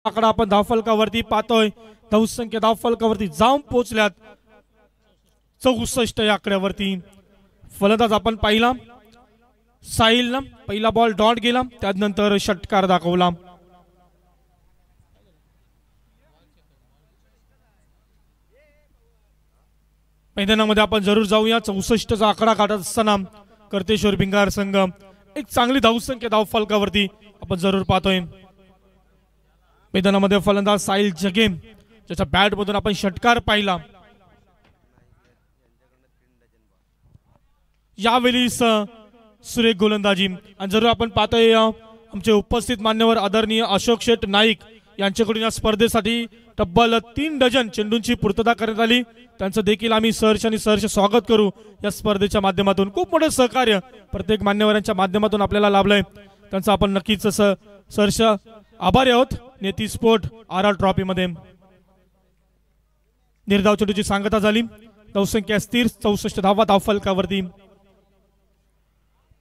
आकडा आपण धावफलकावरती पाहतोय. धावसंख्या धावफलकावरती जाऊन पोहोचल्यात 64 या आकड्यावरती. फलंदाज आपण पाहिला साहिल. पहिला बॉल डॉट गेला त्यानंतर षटकार दाखवला. मैदानामध्ये आपण जरूर जाऊया. 64चा आकडा काढत असताना कर्तेश्वर भिंगार संघ एक चांगली धावसंख्या धावफलकावरती आपण जरूर पाहतोय. मैदानामध्ये फलंदाज साहिल जगे ज्याच्या बॅट मधून आपण षटकार पाहिला. यावेळी सुरेख गोलंदाजी आणि जरूर आपण पाहतोय आमचे उपस्थित मान्यवर आदरणीय अशोक शेठ नाईक यांच्याकडून या स्पर्धेसाठी तब्बल 3 डझन चेंडूंची पूर्तता करण्यात आली. त्यांचं देखील आम्ही सहर्ष स्वागत करू या स्पर्धेच्या माध्यमातून. खूप मोठे सहकार्य प्रत्येक मान्यवरांच्या माध्यमातून आपल्याला लाभलंय. त्यांचं आपण नक्कीच सहर्ष आभारी आहोत. नेती स्पोर्ट RR ट्रॉफी मध्ये निर्धाव चेंडूची सांगता झाली. धावसंख्या स्थिर 64 धावा धावफलकावरती.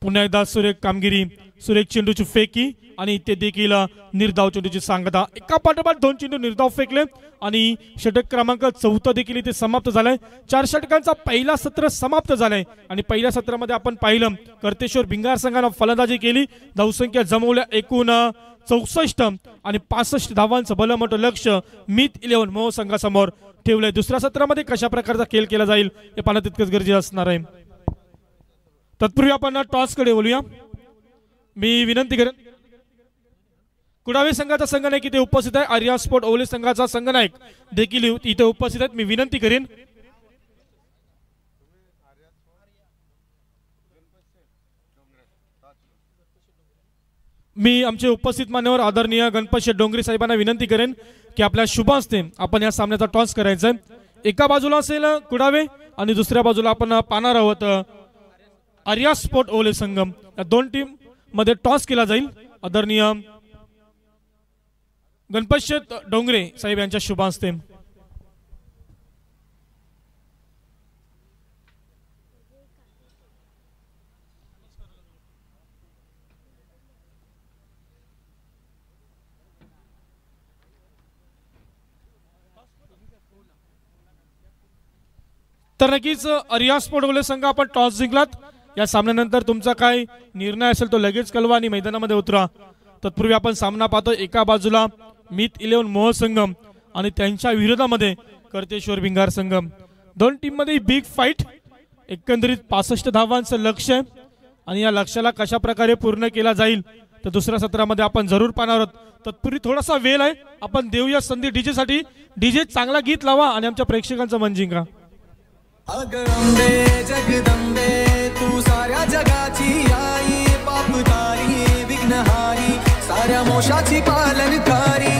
पुन्हा एकदा सुरेख कामगिरी. सुरेख चेंडूची फेकी आणि ते देखील निर्धाव चेंडूची सांगता. एका पाठोपाठ 2 चेंडू निर्धाव फेकले आणि षटक क्रमांक 4 देखील इथे समाप्त झालाय. 4 षटकांचा पहिला सत्र समाप्त झालाय आणि पहिल्या सत्रामध्ये आपण पाहिलं कर्तेश्वर भिंगार संघानं फलंदाजी केली. धावसंख्या जमवल्या एकूण 64 आणि 65 धावांचं भलं मोठं लक्ष मीत 11 मोह संघासमोर ठेवलंय. दुसऱ्या सत्रामध्ये कशा प्रकारचा खेळ केला जाईल हे पाहणं तितकंच गरजेचं असणार आहे. तत्पूर्वी आपण टॉस कडे बोलूया. मी विनंती करेन कुडावे संघाचा संघनायक इथे उपस्थित आहे. आर्या स्पोर्ट ओले संघाचा संघनायक देखील इथे उपस्थित आहेत. मी विनंती करेन मी आमचे उपस्थित मान्यवर आदरणीय गणपत शेठ डोंगरे साहेबांना विनंती करेन की आपल्या शुभ हस्ते आपण या सामन्याचा टॉस करायचा आहे. एका बाजूला असेल कुडावे आणि दुसऱ्या बाजूला आपण पाहणार आहोत आर्या स्पोर्ट ओले संगम या दोन टीम मध्ये टॉस केला जाईल। आदरणीय गणपतशेठ डोंगरे साहेब यांच्या शुभ हस्ते। तर नक्कीच आर्या स्पोर्ट ओले संघ आपण टॉस जिंकलात। या सामन्यानंतर तुमचा काय निर्णय असेल तो लगेच कळवा आणि मैदानामध्ये उतरा। तत्पूर्वी आपण सामना पाहतो, एका बाजूला मीत 11 मोह संगम आणि त्यांच्या विरोधामध्ये करतेश्वर भिंगार संगम। दोन टीम मध्ये बिग फाईट, एकंदरीत 65 धावांचं लक्ष्य आहे आणि या लक्ष्याला कशा प्रकारे पूर्ण केला जाईल तर दुसऱ्या सत्रामध्ये आपण जरूर पाहणार आहोत। तत्पूर्वी थोडासा वेळ आहे, आपण देऊया संधी डीजे साठी। डीजे चांगला गीत लावा आणि आमच्या प्रेक्षकांचं मन जिंका। अगंबे जगदंबे तू साऱ्या जगाची आई, पापतारी विघ्नहारी साऱ्या मोशाची पालनकारी।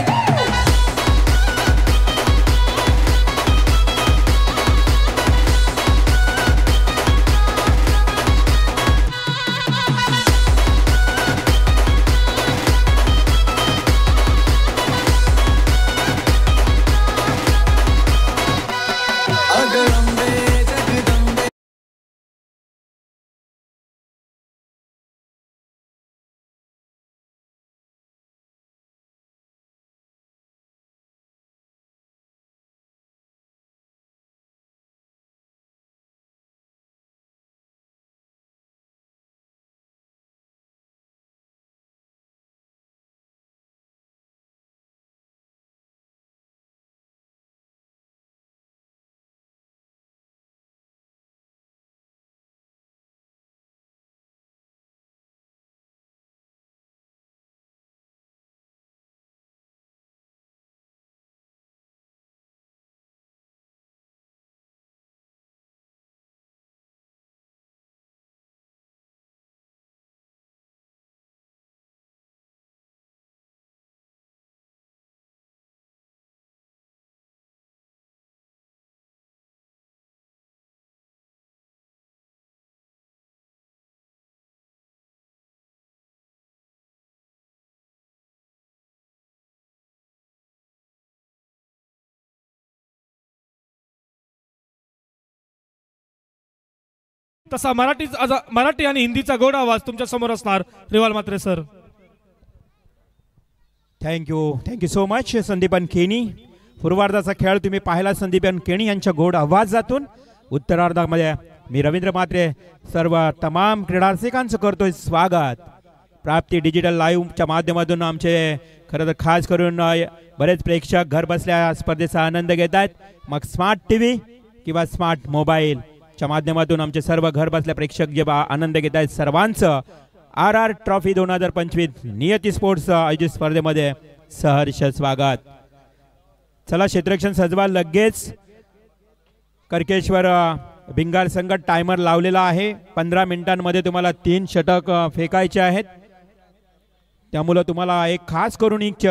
तसा मराठी आणि हिंदीचा गोड आवाज तुमच्या समोर असणार Rewal Matre sir. Thank you so much Sandipan Keni. पूर्वार्धाचा खेळ तुम्ही पाहिला संदीपन केणी यांच्या गोड आवाजातून। उत्तरार्धामध्ये मी रवींद्र मात्रे सर्व तमाम क्रीडारसिकांचं करतोय स्वागत। प्राप्ती डिजिटल लाईव्हच्या माध्यमातून आमचे खरं तर खास करून बरेच प्रेक्षक घर बसल्या स्पर्धेचा आनंद घेत आहेत, मग स्मार्ट टीव्ही किंवा स्मार्ट मोबाईल च्या माध्यमातून आमचे सर्व घर बसल्या प्रेक्षक जे आनंद घेत आहेत सर्वांचं RR ट्रॉफी 2025 नियती स्पोर्ट्स आयोजित स्पर्धेमध्ये सहर्ष स्वागत। चला क्षेत्ररक्षण सजवा लगेच। करकेश्वर भिंगार संघ टायमर लावलेला आहे, 15 मिनिटांमध्ये तुम्हाला 3 षटक फेकायचे आहेत। त्यामुळे तुम्हाला एक खास करून एक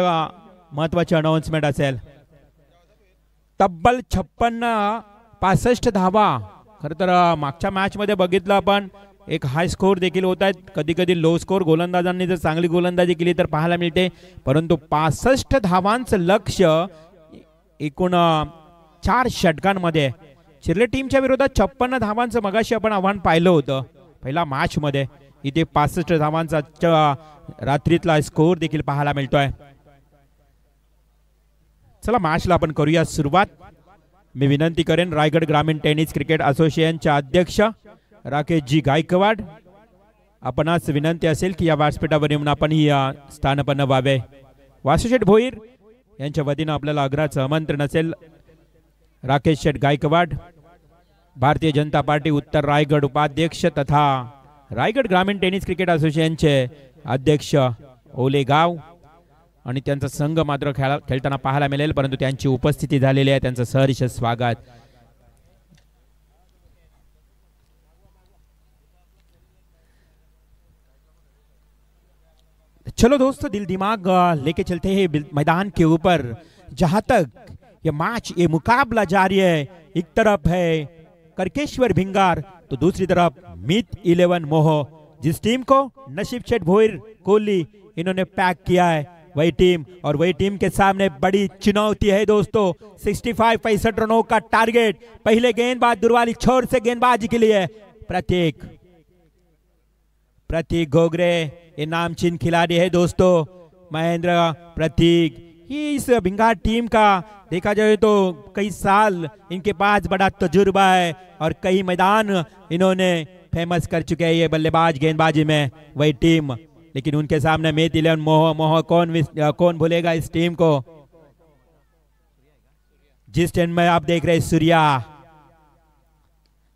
महत्त्वाची अनाउन्समेंट असेल। तब्बल 56-65 धावा। खरं तर मागच्या मॅच मध्ये बघितलं आपण एक हाय स्कोर देखील होत आहेत, कधी कधी लो स्कोर गोलंदाजांनी जर चांगली गोलंदाजी केली तर पाहायला मिळते, परंतु 65 धावांचं लक्ष्य एकूण 4 षटकांमध्ये। चिरले टीमच्या विरोधात 56 धावांचं मगाशी आपण आव्हान पाहिलं होतं पहिल्या मॅच मध्ये, इथे 65 धावांचा रात्रीतला स्कोर देखील पाहायला मिळतोय। चला मॅचला आपण करूया सुरुवात। मी विनंती करेन रायगड ग्रामीण टेनिस क्रिकेट असोसिएशनचे अध्यक्ष राकेश जी गायकवाड, आपणास विनंती असेल की या व्यासपीठावर येऊन आपण ही स्थानपन्न व्हावे। वासुशेठ भोईर यांच्या वतीनं आपल्याला आग्रहाचं आमंत्रण असेल। राकेश शेठ गायकवाड, भारतीय जनता पार्टी उत्तर रायगड उपाध्यक्ष तथा रायगड ग्रामीण टेनिस क्रिकेट असोसिएशनचे अध्यक्ष ओलेगाव, आणि त्यांचा संघ मात्र खेळताना पाहायला मिळेल, परंतु त्यांची उपस्थिती झालेली आहे, त्यांचं सहर्ष स्वागत। चलो दोस्तों, दिल दिमाग लेके चलते हैं मैदान के ऊपर, जहां तक ये मैच ये मुकाबला जारी है। एक तरफ है करकेश्वर भिंगार, तो दूसरी तरफ मित 11 मोह। जिस टीम को नसीब शेठ भोईर कोहली इन्होंने पैक किया है वही टीम, और वही टीम के सामने बड़ी चुनौती है दोस्तों। 65 रनों का टारगेट। पहले गेंदबाज दुर्वाली छोर से गेंदबाजी के लिए प्रतीक घोगरे ये नामचीन खिलाड़ी है दोस्तों। महेंद्र प्रतीक, ये इस भिंगार टीम का देखा जाए तो कई साल इनके पास बड़ा तजुर्बा है और कई मैदान इन्होंने फेमस कर चुके हैं ये बल्लेबाज गेंदबाजी में वही टीम। लेकिन उनके सामने मित 11 मोह कौन भूलेगा इस टीम को। जिस टीम में आप देख रहे हैं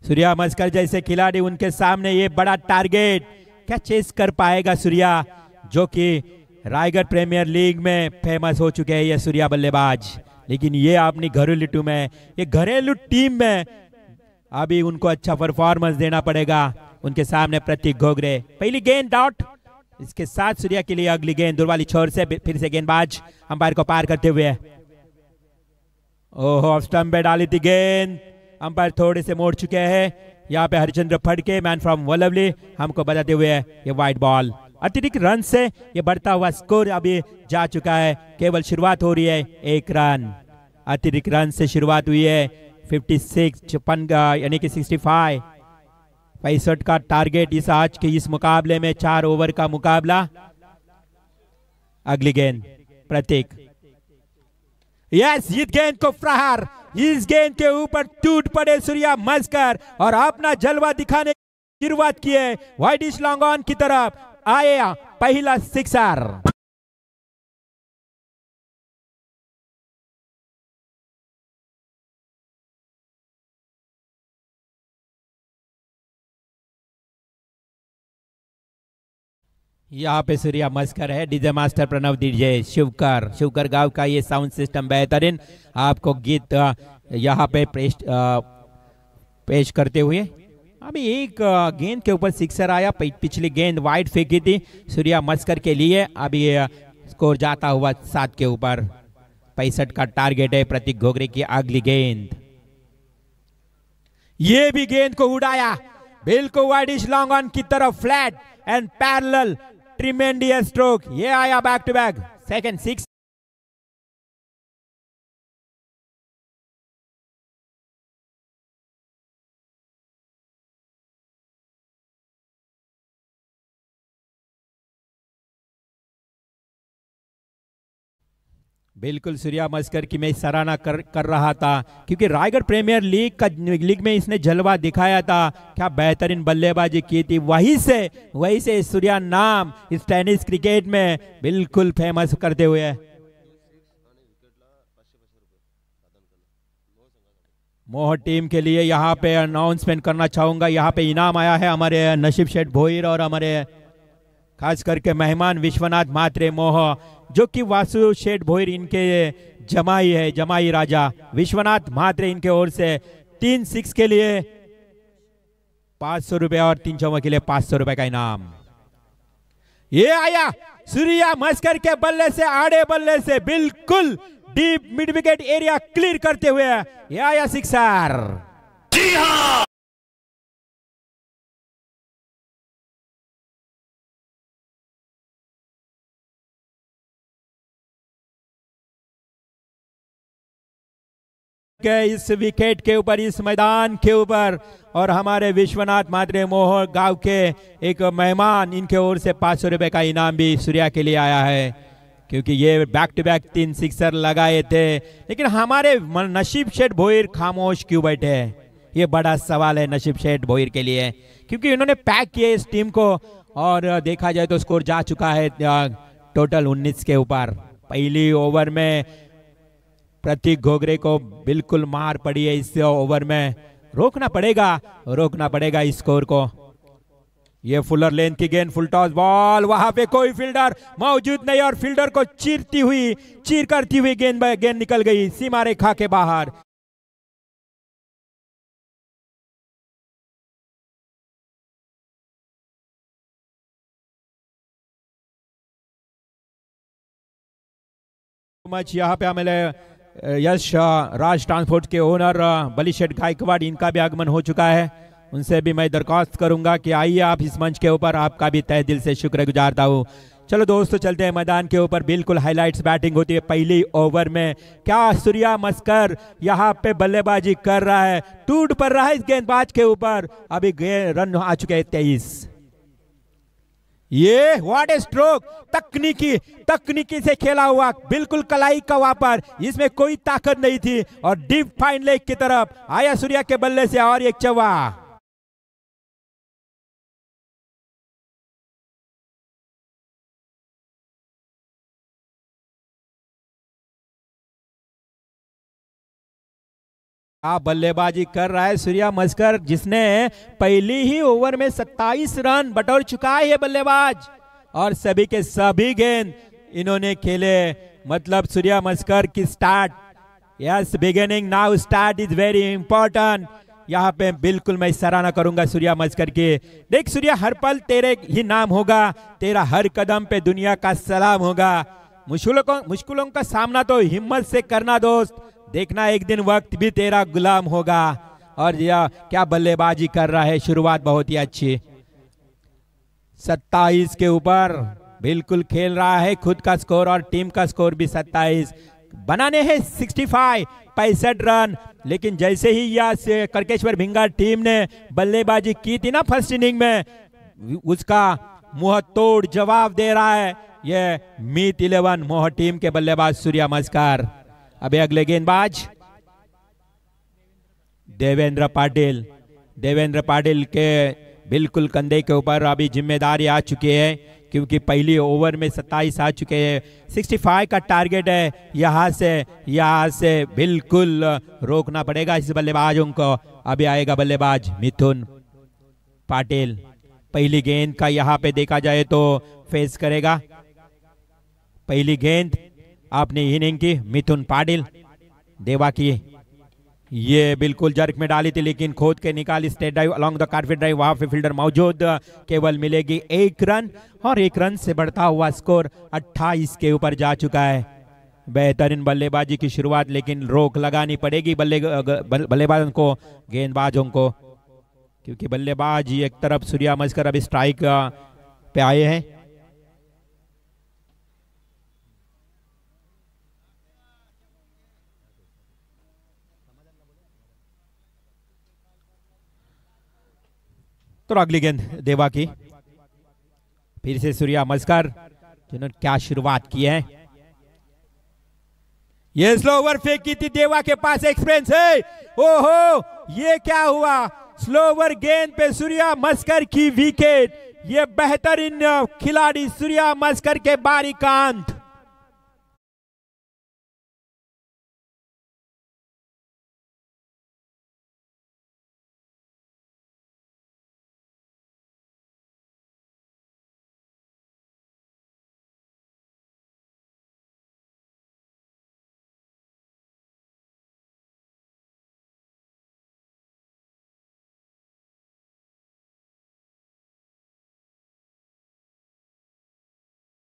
सूर्या मस्कर जैसे खिलाड़ी, उनके सामने ये बड़ा टारगेट क्या चेस कर पाएगा सूर्या, जो कि रायगढ़ प्रीमियर लीग में फेमस हो चुके हैं ये सूर्या बल्लेबाज। लेकिन ये अपनी घरेलू टीम में अभी उनको अच्छा परफॉर्मेंस देना पड़ेगा। उनके सामने प्रतीक घोगरे, पहली गेंद आउट। इसके साथ सूर्या के लिए अगली गेंद दुर्वाली छोर से फिर से गेंदबाज अंपायर को पार करते हुए, ओहो ऑफ स्टंप पे डाली थी गेंद, अंपायर थोड़े से मोड़ चुके हैं। यहाँ पे हरिचंद्र फड़के मैन फ्रॉम वल्लभली हमको बताते हुए ये वाइड बॉल। अतिरिक्त रन से ये बढ़ता हुआ स्कोर अभी जा चुका है, केवल शुरुआत हो रही है। 1 रन अतिरिक्त रन से शुरुआत हुई है। 56 यानी कि 65 का टारगेट इस आज के इस मुकाबले में। 4 ओवर का मुकाबला। अगली गेंद प्रतीक, यस इस गेंद को प्रहार, इस गेंद के ऊपर टूट पड़े सूर्या मस्कर और अपना जलवा दिखाने की शुरुआत की है। वाइडिश लॉन्ग ऑन की तरफ आया पहला सिक्सर। यहाँ पे सूर्या मस्कर है, DJ master Pranav DJ Shivkar गांव का ये साउंड सिस्टम बेहतरीन आपको गीत यहाँ पे पेश करते हुए। अभी एक गेंद के ऊपर सिक्सर आया, पिछली गेंद वाइड फेंकी थी सूर्या मस्कर के लिए। अभी स्कोर जाता हुआ 7 के ऊपर। 65 का टारगेट है प्रतीक घोगरे की अगली गेंद। ये भी गेंद को उड़ाया बिल्कुल वाइडिश लॉन्ग ऑन की तरफ, flat and parallel tremendous stroke. ये आया बैक टू बैक सेकंड 6। बिल्कुल सूर्या मस्कर की मैं सराहना कर रहा था, क्योंकि रायगढ़ प्रीमियर लीग में इसने जलवा दिखाया था। क्या बेहतरीन बल्लेबाजी की थी। वहीं से सूर्या नाम इस टेनिस क्रिकेट में बिल्कुल फेमस करते हुए। मोह टीम के लिए यहाँ पे अनाउंसमेंट करना चाहूंगा। यहाँ पे इनाम आया है हमारे नसीब शेठ भोईर और हमारे खास करके मेहमान विश्वनाथ मात्रे मोह, जो कि वासु शेठ भोईर इनके जमाई राजा विश्वनाथ मात्रे इनके ओर से 3 6 के लिए 500 रुपए और 3 चौके के लिए 500 रुपए का इनाम। ये आया सूर्या मस्कर के बल्ले से, आड़े बल्ले से बिल्कुल deep mid wicket area clear करते हुए ये आया सिक्सर। जी हाँ, इस विकेट के ऊपर, इस मैदान के ऊपर, और हमारे विश्वनाथ मात्रे मोह गांव के एक मेहमान इनके ओर से 500 रुपए का इनाम भी सूर्या के लिए आया है, क्योंकि ये बैक टू बैक 3 सिक्सर लगाए थे। लेकिन हमारे नसीब शेठ भोईर खामोश क्यों बैठे? ये बड़ा सवाल है नसीब शेठ भोईर के लिए, क्योंकि इन्होंने पैक किया इस टीम को और देखा जाए तो स्कोर जा चुका है टोटल 19 के ऊपर। पहली ओवर में प्रतीक घोगरे को बिल्कुल मार पड़ी है। इस ओवर में रोकना पड़ेगा इस स्कोर को। ये फुलर लेंथ की गेंद, फुल टॉस बॉल, वहां पे कोई फील्डर मौजूद नहीं और फील्डर को चीर करती हुई गेंद निकल गई सीमा रेखा के बाहर। मैच यहाँ पे हमें यश राज ट्रांसपोर्ट के ओनर बलीशेठ गायकवाड़, इनका भी आगमन हो चुका है। उनसे भी मैं दरख्वास्त करूंगा कि आइए आप इस मंच के ऊपर, आपका भी तहे दिल से शुक्रगुजारता हूँ। चलो दोस्तों चलते हैं मैदान के ऊपर। बिल्कुल हाइलाइट्स बैटिंग होती है पहली ओवर में। क्या सूर्या मस्कर यहाँ पे बल्लेबाजी कर रहा है, टूट पड़ रहा है इस गेंदबाज के ऊपर। अभी रन आ चुके हैं 23। ये व्हाट ए स्ट्रोक, तकनीकी से खेला हुआ, बिल्कुल कलाई का वापर, इसमें कोई ताकत नहीं थी और डीप फाइन लेग की तरफ आया सूर्या के बल्ले से और एक चौवा। बल्लेबाजी कर रहा है सूर्या मस्कर, जिसने पहली ही ओवर में 27 रन बटोर चुका है ये बल्लेबाज। और सभी के सभी गेंद इन्होंने खेले। मतलब सूर्या मस्कर की start, yes beginning now start is very important. यहाँ पे बिल्कुल मैं सराहना करूंगा सूर्या मस्कर की। देख सूर्या, हर पल तेरे ही नाम होगा, तेरा हर कदम पे दुनिया का सलाम होगा। मुश्किलों का सामना तो हिम्मत से करना दोस्त, देखना एक दिन वक्त भी तेरा गुलाम होगा। और यह क्या बल्लेबाजी कर रहा है, शुरुआत बहुत ही अच्छी। 27 के ऊपर बिल्कुल खेल रहा है, खुद का स्कोर और टीम का स्कोर भी 27 बनाने हैं 65 रन। लेकिन जैसे ही यह करकेश्वर भिंगार टीम ने बल्लेबाजी की थी ना फर्स्ट इनिंग में, उसका मुंह तोड़ जवाब दे रहा है ये मीत 11 मोह टीम के बल्लेबाज सूर्या मस्कर। अभी अगले गेंदबाज देवेंद्र पाटिल के बिल्कुल कंधे के ऊपर अभी जिम्मेदारी आ चुकी है, क्योंकि पहली ओवर में 27 आ चुके हैं। 65 का टारगेट है। यहाँ से बिल्कुल रोकना पड़ेगा इस बल्लेबाजों को। अभी आएगा बल्लेबाज मिथुन पाटिल। पहली गेंद का यहाँ पे देखा जाए तो फेस करेगा। पहली गेंद आपने इनिंग की मिथुन पाटिल देवा की, ये बिल्कुल जर्क में डाली थी, लेकिन खोद के निकाली state drive along the carpet drive. वहां पे फील्डर मौजूद, केवल मिलेगी 1 रन और 1 रन से बढ़ता हुआ स्कोर 28 के ऊपर जा चुका है। बेहतरीन बल्लेबाजी की शुरुआत, लेकिन रोक लगानी पड़ेगी बल्लेबाजों को, गेंदबाजों को, क्योंकि बल्लेबाज एक तरफ सूर्या मस्कर अभी स्ट्राइक पे आए हैं। तो अगली गेंद देवा की, फिर से सूर्या मस्कर, जिन्होंने क्या शुरुआत की है। ये स्लो ओवर फेंक की थी, देवा के पास एक्सपीरियंस है। ओहो, ये क्या हुआ, स्लो ओवर गेंद पे सूर्या मस्कर की विकेट। ये बेहतरीन खिलाड़ी सूर्या मस्कर के बारीक अंत।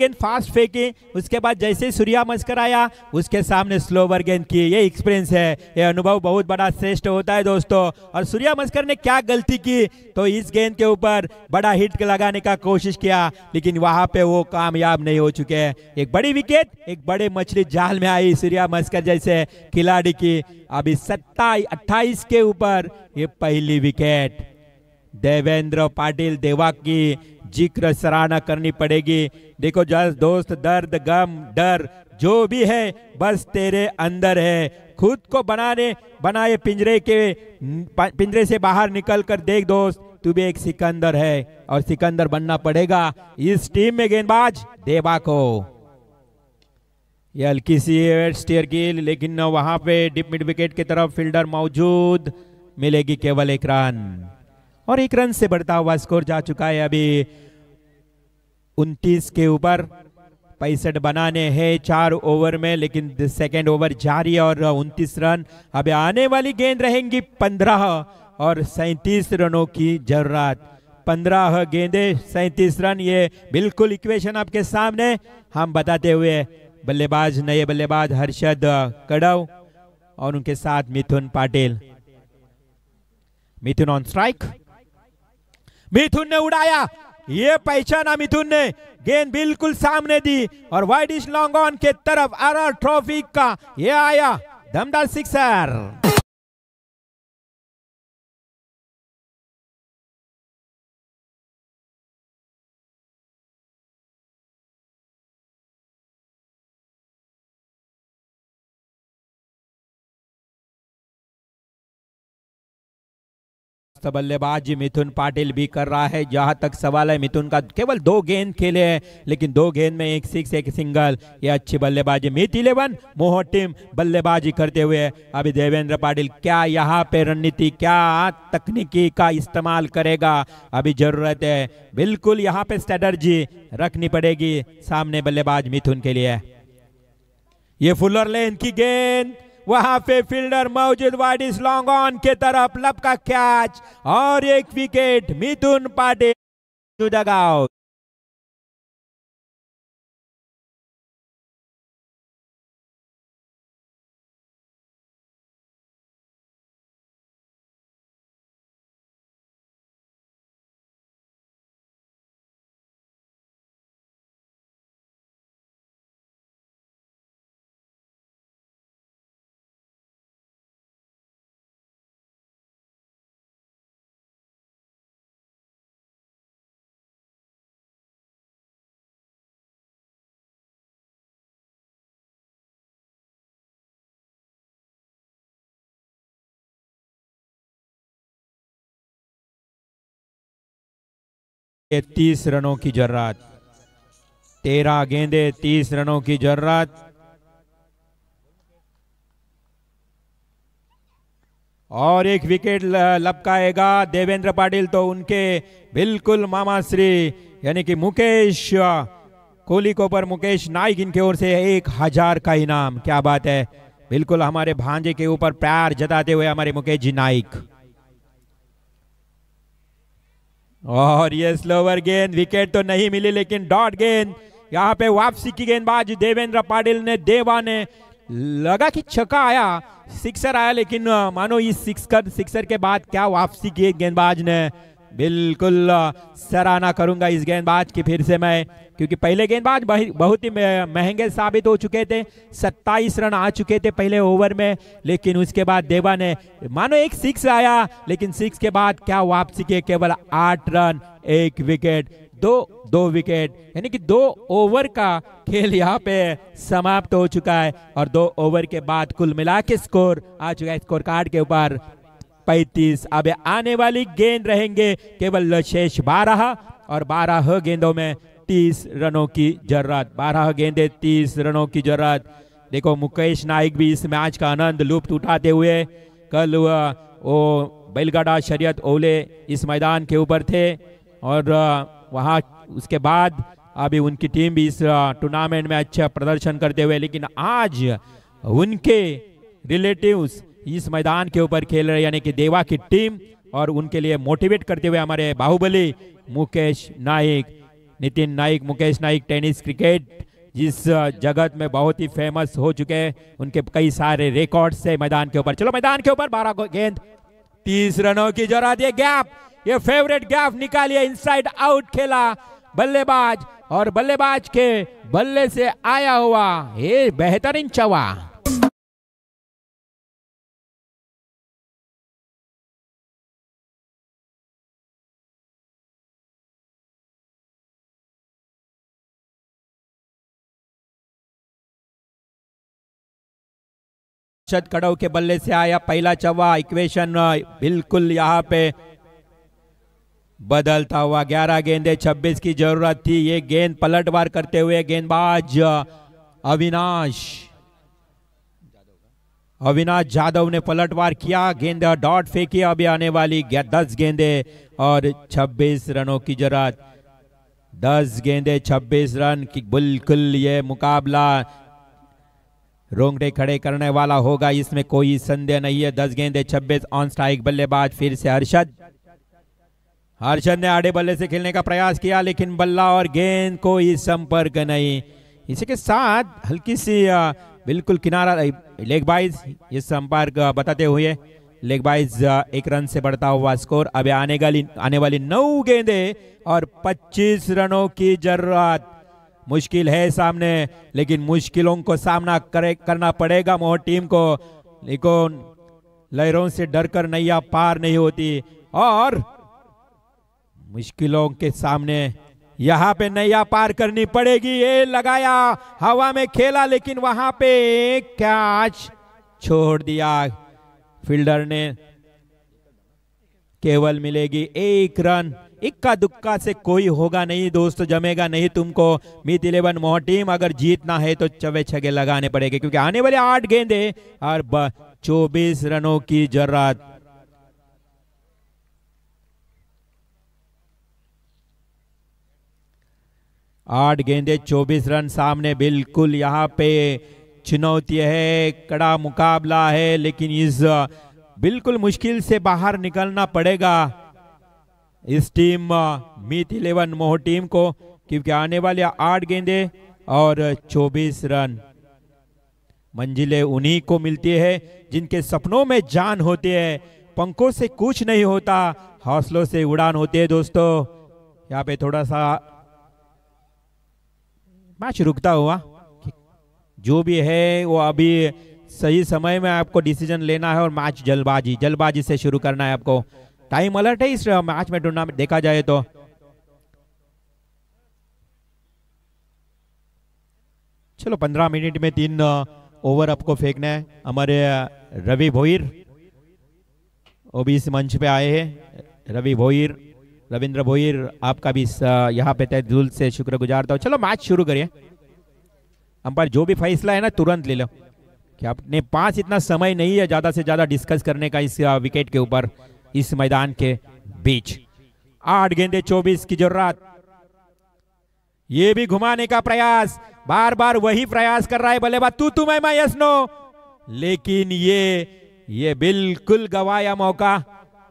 गेंद फास्ट फेंके, उसके बाद जैसे सूर्या मस्कर आया उसके सामने स्लो ओवर गेंद की। ये एक्सपीरियंस है, ये अनुभव बहुत बड़ा श्रेष्ठ होता है दोस्तों। और सूर्या मस्कर ने क्या गलती की, तो इस गेंद के ऊपर बड़ा हिट लगाने का कोशिश किया, लेकिन वहां पे वो कामयाब नहीं हो चुके हैं। एक बड़ी विकेट एक बड़े मछली जाल में आई सूर्या मस्कर जैसे खिलाड़ी की। अभी 28 के ऊपर ये पहली विकेट। देवेंद्र पाटिल देवा की जिक्र सराहना करनी पड़ेगी। देखो दोस्त, दर्द गम डर जो भी है बस तेरे अंदर है। खुद को बनाए पिंजरे से बाहर निकल कर देख दोस्त, तू भी एक सिकंदर है और सिकंदर बनना पड़ेगा इस टीम में। गेंदबाज देवा को ये हल्की सी स्टीयर की, लेकिन वहां पे डिप मिड विकेट की तरफ फील्डर मौजूद, मिलेगी केवल 1 रन और 1 रन से बढ़ता हुआ स्कोर जा चुका है अभी 29 के ऊपर। 65 बनाने हैं 4 ओवर में, लेकिन सेकेंड ओवर जारी और 29 रन। अब आने वाली गेंद रहेंगी 15 और 37 रनों की जरूरत। 15 गेंदे 37 रन, ये बिल्कुल इक्वेशन आपके सामने हम बताते हुए बल्लेबाज नए बल्लेबाज हर्षद कड़व और उनके साथ मिथुन पाटिल। मिथुन ऑन स्ट्राइक, मिथुन ने उड़ाया, ये पहचाना मिथुन ने, गेंद बिल्कुल सामने दी और वाइडिश लॉन्ग ऑन के तरफ आरआर ट्रॉफी का ये आया दमदार सिक्सर। बल्लेबाज मिथुन पाटिल भी कर रहा है। जहां तक सवाल है मिथुन का, केवल 2 गेंद खेले हैं लेकिन 2 गेंद में 1 6 1 सिंगल, ये अच्छी बल्लेबाजी। मिथ 11 मोह टीम बल्लेबाजी करते हुए अभी देवेंद्र पाटिल क्या यहाँ पे रणनीति, क्या तकनीकी का इस्तेमाल करेगा, अभी जरूरत है बिल्कुल यहाँ पे स्ट्रेटजी रखनी पड़ेगी सामने बल्लेबाज मिथुन के लिए। ये फुलर लेन की गेंद, वहां पे फील्डर मौजूद, वाइडिश लॉन्ग ऑन के तरफ लब का कैच और 1 wicket Mithun Patil to the out. ये 30 रनों की जरूरत, 13 गेंदे 30 रनों की जरूरत। और 1 विकेट लपकाएगा देवेंद्र पाटिल, तो उनके बिल्कुल मामा श्री यानी कि मुकेश कोहली के ऊपर मुकेश नाइक इनके ओर से 1000 का इनाम। क्या बात है, बिल्कुल हमारे भांजे के ऊपर प्यार जताते हुए हमारे मुकेश जी नाइक। और ये स्लोवर गेंद, विकेट तो नहीं मिली लेकिन डॉट गेंद, यहाँ पे वापसी की गेंदबाज देवेंद्र पाटिल ने, देवा ने लगा कि छक्का आया, सिक्सर आया, लेकिन मानो इस सिक्सर के बाद क्या वापसी की गेंदबाज ने, बिल्कुल सराहना करूंगा इस गेंदबाज की फिर से मैं, क्योंकि पहले गेंदबाज बहुत ही महंगे साबित हो चुके थे। 27 रन आ चुके थे पहले ओवर में, लेकिन उसके बाद देवा ने मानो 1 6 आया, लेकिन 6 के बाद क्या वापसी के, केवल 8 रन 1 विकेट, 2 विकेट, यानी कि 2 ओवर का खेल यहाँ पे समाप्त हो चुका है। और 2 ओवर के बाद कुल मिला के स्कोर आ चुका है स्कोर कार्ड के ऊपर 35। अब आने वाली गेंद रहेंगे केवल शेष 12 और 12 गेंदों में 30 रनों की जरूरत, 12 गेंदे 30 रनों की जरूरत। देखो मुकेश नाइक भी इस मैच का आनंद लुप्त उठाते हुए, कल वो बैलगाड़ा शरीयत ओले इस मैदान के ऊपर थे और वहाँ उसके बाद अभी उनकी टीम भी इस टूर्नामेंट में अच्छा प्रदर्शन करते हुए, लेकिन आज उनके रिलेटिव्स इस मैदान के ऊपर खेल रहे, यानी कि देवा की टीम, और उनके लिए मोटिवेट करते हुए हमारे बाहुबली मुकेश नाइक, नितिन नाइक, मुकेश नाइक टेनिस क्रिकेट जिस जगत में बहुत ही फेमस हो चुके हैं, उनके कई सारे रिकॉर्ड से मैदान के ऊपर। चलो मैदान के ऊपर 12 गेंद 30 रनों की जरूरत। ये गैप, ये फेवरेट गैप निकालिए, इनसाइड आउट खेला बल्लेबाज और बल्लेबाज के बल्ले से आया हुआ ये बेहतरीन चौका। कड़व के बल्ले से आया पहला चौका। इक्वेशन बिल्कुल यहाँ पे बदलता हुआ, 11 गेंदे 26 की जरूरत थी। ये गेंद पलटवार करते हुए गेंदबाज अविनाश जादव ने पलटवार किया, गेंद डॉट फेंकी। अभी आने वाली 10 गेंदे और 26 रनों की जरूरत, 10 गेंदे 26 रन की। बिल्कुल ये मुकाबला रोंगटे खड़े करने वाला होगा, इसमें कोई संदेह नहीं है। 10 गेंदे 26 ऑन स्ट्राइक बल्लेबाज फिर से हर्षद ने आड़े बल्ले से खेलने का प्रयास किया, लेकिन बल्ला और गेंद कोई संपर्क नहीं। इसी के साथ हल्की सी बिल्कुल किनारा लेग बाइज, इस अंपायर का बताते हुए लेग बाइज 1 रन से बढ़ता हुआ स्कोर। अब आने वाली 9 गेंदे और 25 रनों की जरूरत। मुश्किल है सामने, लेकिन मुश्किलों को सामना करना पड़ेगा मोह टीम को। लेकिन लहरों से डरकर नैया पार नहीं होती और मुश्किलों के सामने यहां पे नैया पार करनी पड़ेगी। ये लगाया, हवा में खेला, लेकिन वहां पे कैच छोड़ दिया फील्डर ने। केवल मिलेगी 1 रन। इक्का दुक्का से कोई होगा नहीं दोस्तों, जमेगा नहीं तुमको। मीत 11 मोह टीम अगर जीतना है तो चवे छगे लगाने पड़ेंगे, क्योंकि आने वाले 8 गेंदे और 24 रनों की जरूरत। आठ गेंदे 24 रन सामने। बिल्कुल यहाँ पे चुनौती है, कड़ा मुकाबला है, लेकिन इस बिल्कुल मुश्किल से बाहर निकलना पड़ेगा इस टीम मीत 11 मोह टीम को, क्योंकि आने वाले 8 गेंदे और 24 रन। मंजिलें उन्हीं को मिलती है जिनके सपनों में जान होती है। पंखों से कुछ नहीं होता, हौसलों से उड़ान होती है दोस्तों। यहाँ पे थोड़ा सा मैच रुकता हुआ, जो भी है वो अभी सही समय में आपको डिसीजन लेना है और मैच जल्दबाजी से शुरू करना है आपको। टाइम अलर्ट है इस मैच में, टूर्नामेंट देखा जाए तो। चलो 15 मिनट में 3 ओवर आपको फेंकना है। हमारे रवि भोईर वो भी इस मंच पे आए हैं। रविंद्र भोईर, आपका भी यहाँ पे तहे दिल से शुक्रगुजार था। चलो मैच शुरू करिए। अंपायर जो भी फैसला है ना तुरंत ले लो, कि अपने पास इतना समय नहीं है ज्यादा से ज्यादा डिस्कस करने का इस विकेट के ऊपर, इस मैदान के बीच। 8 गेंदे 24 की जरूरत। ये भी घुमाने का प्रयास, बार बार वही प्रयास कर रहा है बल्लेबाज, तू मैं यस नो, लेकिन ये बिल्कुल गवाया मौका।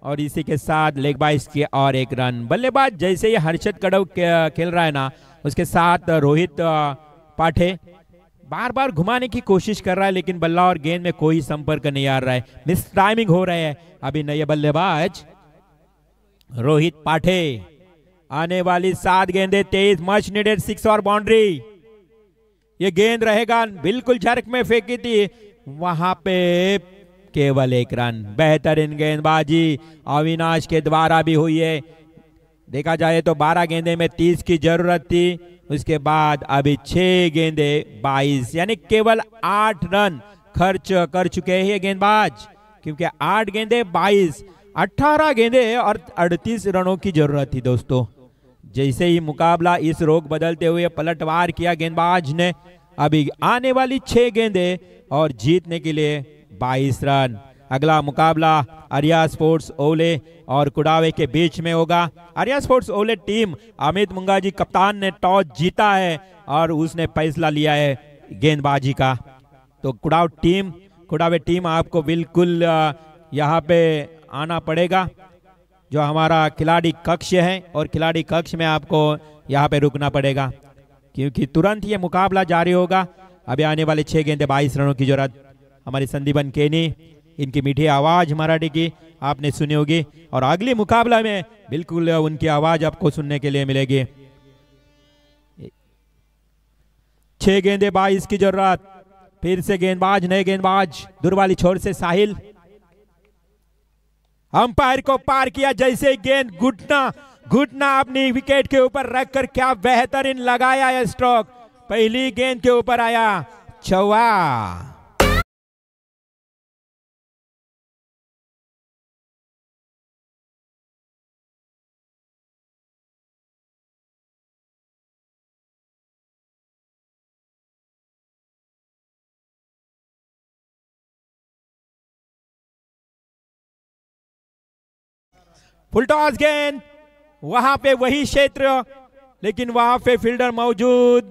और इसी के साथ लेग बाइज के और 1 रन। बल्लेबाज जैसे ही हर्षद कड़व खेल रहा है ना, उसके साथ रोहित पाठे बार बार घुमाने की कोशिश कर रहा है, लेकिन बल्ला और गेंद में कोई संपर्क नहीं आ रहा है, मिस टाइमिंग हो रहा है। अभी नए बल्लेबाज रोहित पाठे। आने वाली 7 गेंदे 23, मच नीडेड 6 और बाउंड्री। ये गेंद रहेगा, बिल्कुल झरक में फेंकी थी, वहां पे केवल 1 रन। बेहतरीन गेंदबाजी अविनाश के द्वारा भी हुई है। देखा जाए तो 12 गेंदे में 30 की जरूरत थी, उसके बाद अभी 6 गेंदे 22, यानी केवल 8 रन खर्च कर चुके हैं ये गेंदबाज, क्योंकि 8 गेंदे 22, 18 गेंदे और 38 रनों की जरूरत थी दोस्तों। जैसे ही मुकाबला इस रोक बदलते हुए पलटवार किया गेंदबाज ने। अभी आने वाली 6 गेंदे और जीतने के लिए 22 रन। अगला मुकाबला आर्या स्पोर्ट्स ओले और कुडावे के बीच में होगा। आर्या स्पोर्ट्स ओले टीम, अमित मुंगाजी कप्तान ने टॉस जीता है और उसने फैसला लिया है गेंदबाजी का। तो कुडावे टीम आपको बिल्कुल यहाँ पे आना पड़ेगा, जो हमारा खिलाड़ी कक्ष है, और खिलाड़ी कक्ष में आपको यहाँ पे रुकना पड़ेगा, क्योंकि तुरंत ये मुकाबला जारी होगा। अभी आने वाले 6 गेंदे 22 रनों की जरूरत। हमारी संदीपन केनी, इनकी मीठी आवाज मराठी की आपने सुनी होगी, और अगली मुकाबला में बिल्कुल उनकी आवाज आपको सुनने के लिए मिलेगी। 6 गेंदे 22 की जरूरत। फिर से गेंदबाज, नए गेंदबाज, दूर वाली छोर से साहिल। अंपायर को पार किया, जैसे गेंद घुटना अपनी विकेट के ऊपर रखकर क्या बेहतरीन लगाया है स्ट्रोक। पहली गेंद के ऊपर आया चौवा। फुल टॉस गेंद, वहां पे वही क्षेत्र, लेकिन वहां पे फील्डर मौजूद।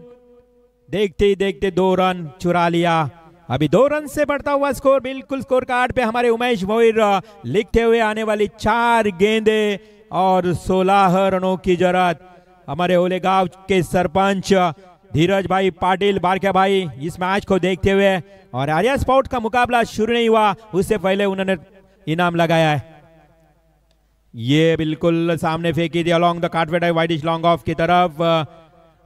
देखते ही देखते 2 रन चुरा लिया। अभी 2 रन से बढ़ता हुआ स्कोर बिल्कुल स्कोर कार्ड पे हमारे उमेश भोईर लिखते हुए आने वाली 4 गेंदे और 16 रनों की जरूरत। हमारे ओले गांव के सरपंच धीरज भाई पाटिल बारके भाई इस मैच को देखते हुए, और आर्या स्पोर्ट का मुकाबला शुरू नहीं हुआ उससे पहले उन्होंने इनाम लगाया है। ये बिल्कुल सामने फेंकी थी along the carpet widish long off की तरफ।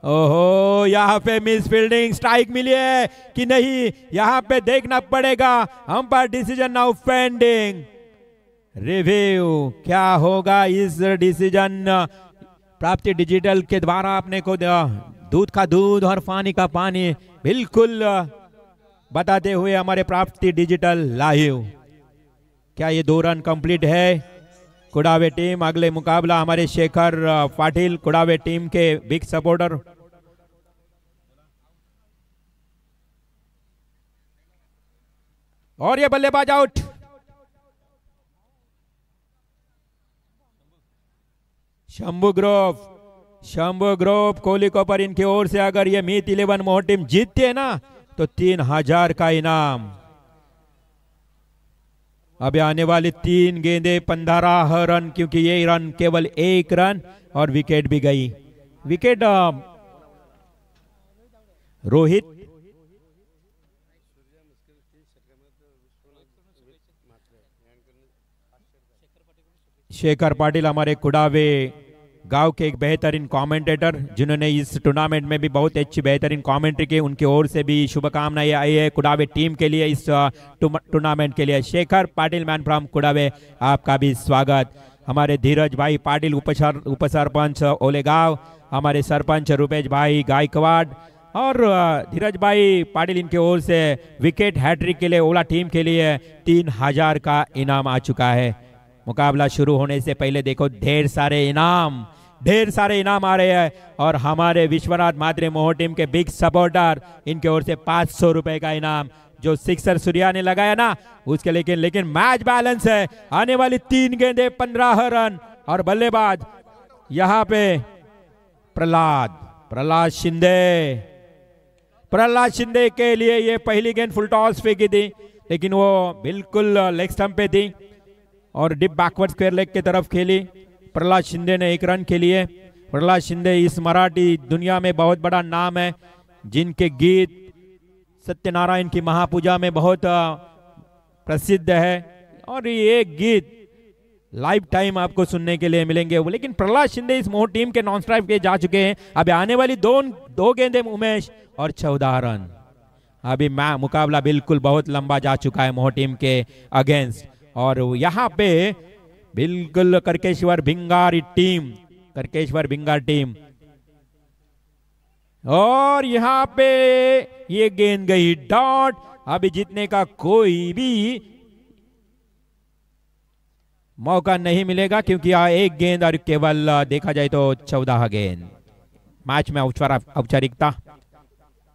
ओहो, यहाँ पे मिस फील्डिंग, स्ट्राइक मिली है कि नहीं यहाँ पे देखना पड़ेगा। Umpire decision now pending review, क्या होगा इस डिसीजन। प्राप्ति डिजिटल के द्वारा अपने को दूध का दूध और पानी का पानी बिल्कुल बताते हुए हमारे प्राप्ति डिजिटल लाइव। क्या ये 2 रन कंप्लीट है। कुड़ावे टीम अगले मुकाबला हमारे शेखर पाटिल कुड़ावे टीम के बिग सपोर्टर। और ये बल्लेबाज आउट। शंभू ग्रुप कोहली को पर इनकी ओर से अगर ये मीत 11 मोह टीम जीतती है ना तो 3000 का इनाम। अभी आने वाली 3 गेंदे 15 रन, क्योंकि ये रन केवल 1 रन और विकेट भी गई। विकेट रोहित शेखर पाटिल हमारे कुड़ावे गांव के एक बेहतरीन कमेंटेटर जिन्होंने इस टूर्नामेंट में भी बहुत अच्छी बेहतरीन कमेंट्री की, उनकी ओर से भी शुभकामनाएं आई है कुड़ावे टीम के लिए इस टूर्नामेंट के लिए। शेखर पाटिल मैन फ्रॉम कुड़ावे, आपका भी स्वागत। हमारे धीरज भाई पाटिल उपसरपंच ओलेगांव, हमारे सरपंच रुपेश भाई गायकवाड़ और धीरज भाई पाटिल इनके ओर से विकेट हैट्रिक के लिए ओला टीम के लिए 3000 का इनाम आ चुका है। मुकाबला शुरू होने से पहले देखो ढेर सारे इनाम आ रहे हैं, और हमारे विश्वनाथ मात्रे मोह टीम के बिग सपोर्टर इनके ओर से 500 रुपए का इनाम जो सिक्सर सूर्या ने लगाया ना उसके। लेकिन मैच बैलेंस है। आने वाली 3 गेंदे 15 रन, और बल्लेबाज यहाँ पे प्रहलाद शिंदे के लिए ये पहली गेंद फुल टॉस फेंकी थी, लेकिन वो बिल्कुल लेग स्टंप पे थी और डिप बैकवर्ड स्क्वायर लेग की तरफ खेली। प्रहलाद शिंदे ने 1 रन के लिए। प्रहलाद शिंदे इस मराठी दुनिया में बहुत बड़ा नाम है, जिनके गीत सत्यनारायण की महापूजा में बहुत प्रसिद्ध है, और ये गीत लाइफ टाइम आपको सुनने के लिए मिलेंगे। लेकिन प्रहलाद शिंदे इस मोह टीम के नॉन स्ट्राइक के जा चुके हैं। अभी आने वाली दो गेंदे उमेश और 14 रन। अभी मुकाबला बिल्कुल बहुत लंबा जा चुका है मोह टीम के अगेंस्ट, और यहाँ पे बिल्कुल करकेश्वर भिंगार टीम, और यहाँ पे ये गेंद गई डॉट। अभी जीतने का कोई भी मौका नहीं मिलेगा, क्योंकि यहाँ 1 गेंद और केवल देखा जाए तो 14 गेंद। मैच में औपचारिकता,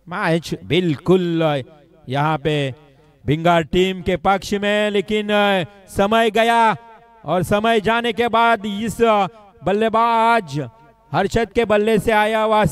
मैच बिल्कुल यहाँ पे भिंगार टीम के पक्ष में, लेकिन समय गया, और समय जाने के बाद इस बल्लेबाज हर्षद के बल्ले से आया हुआ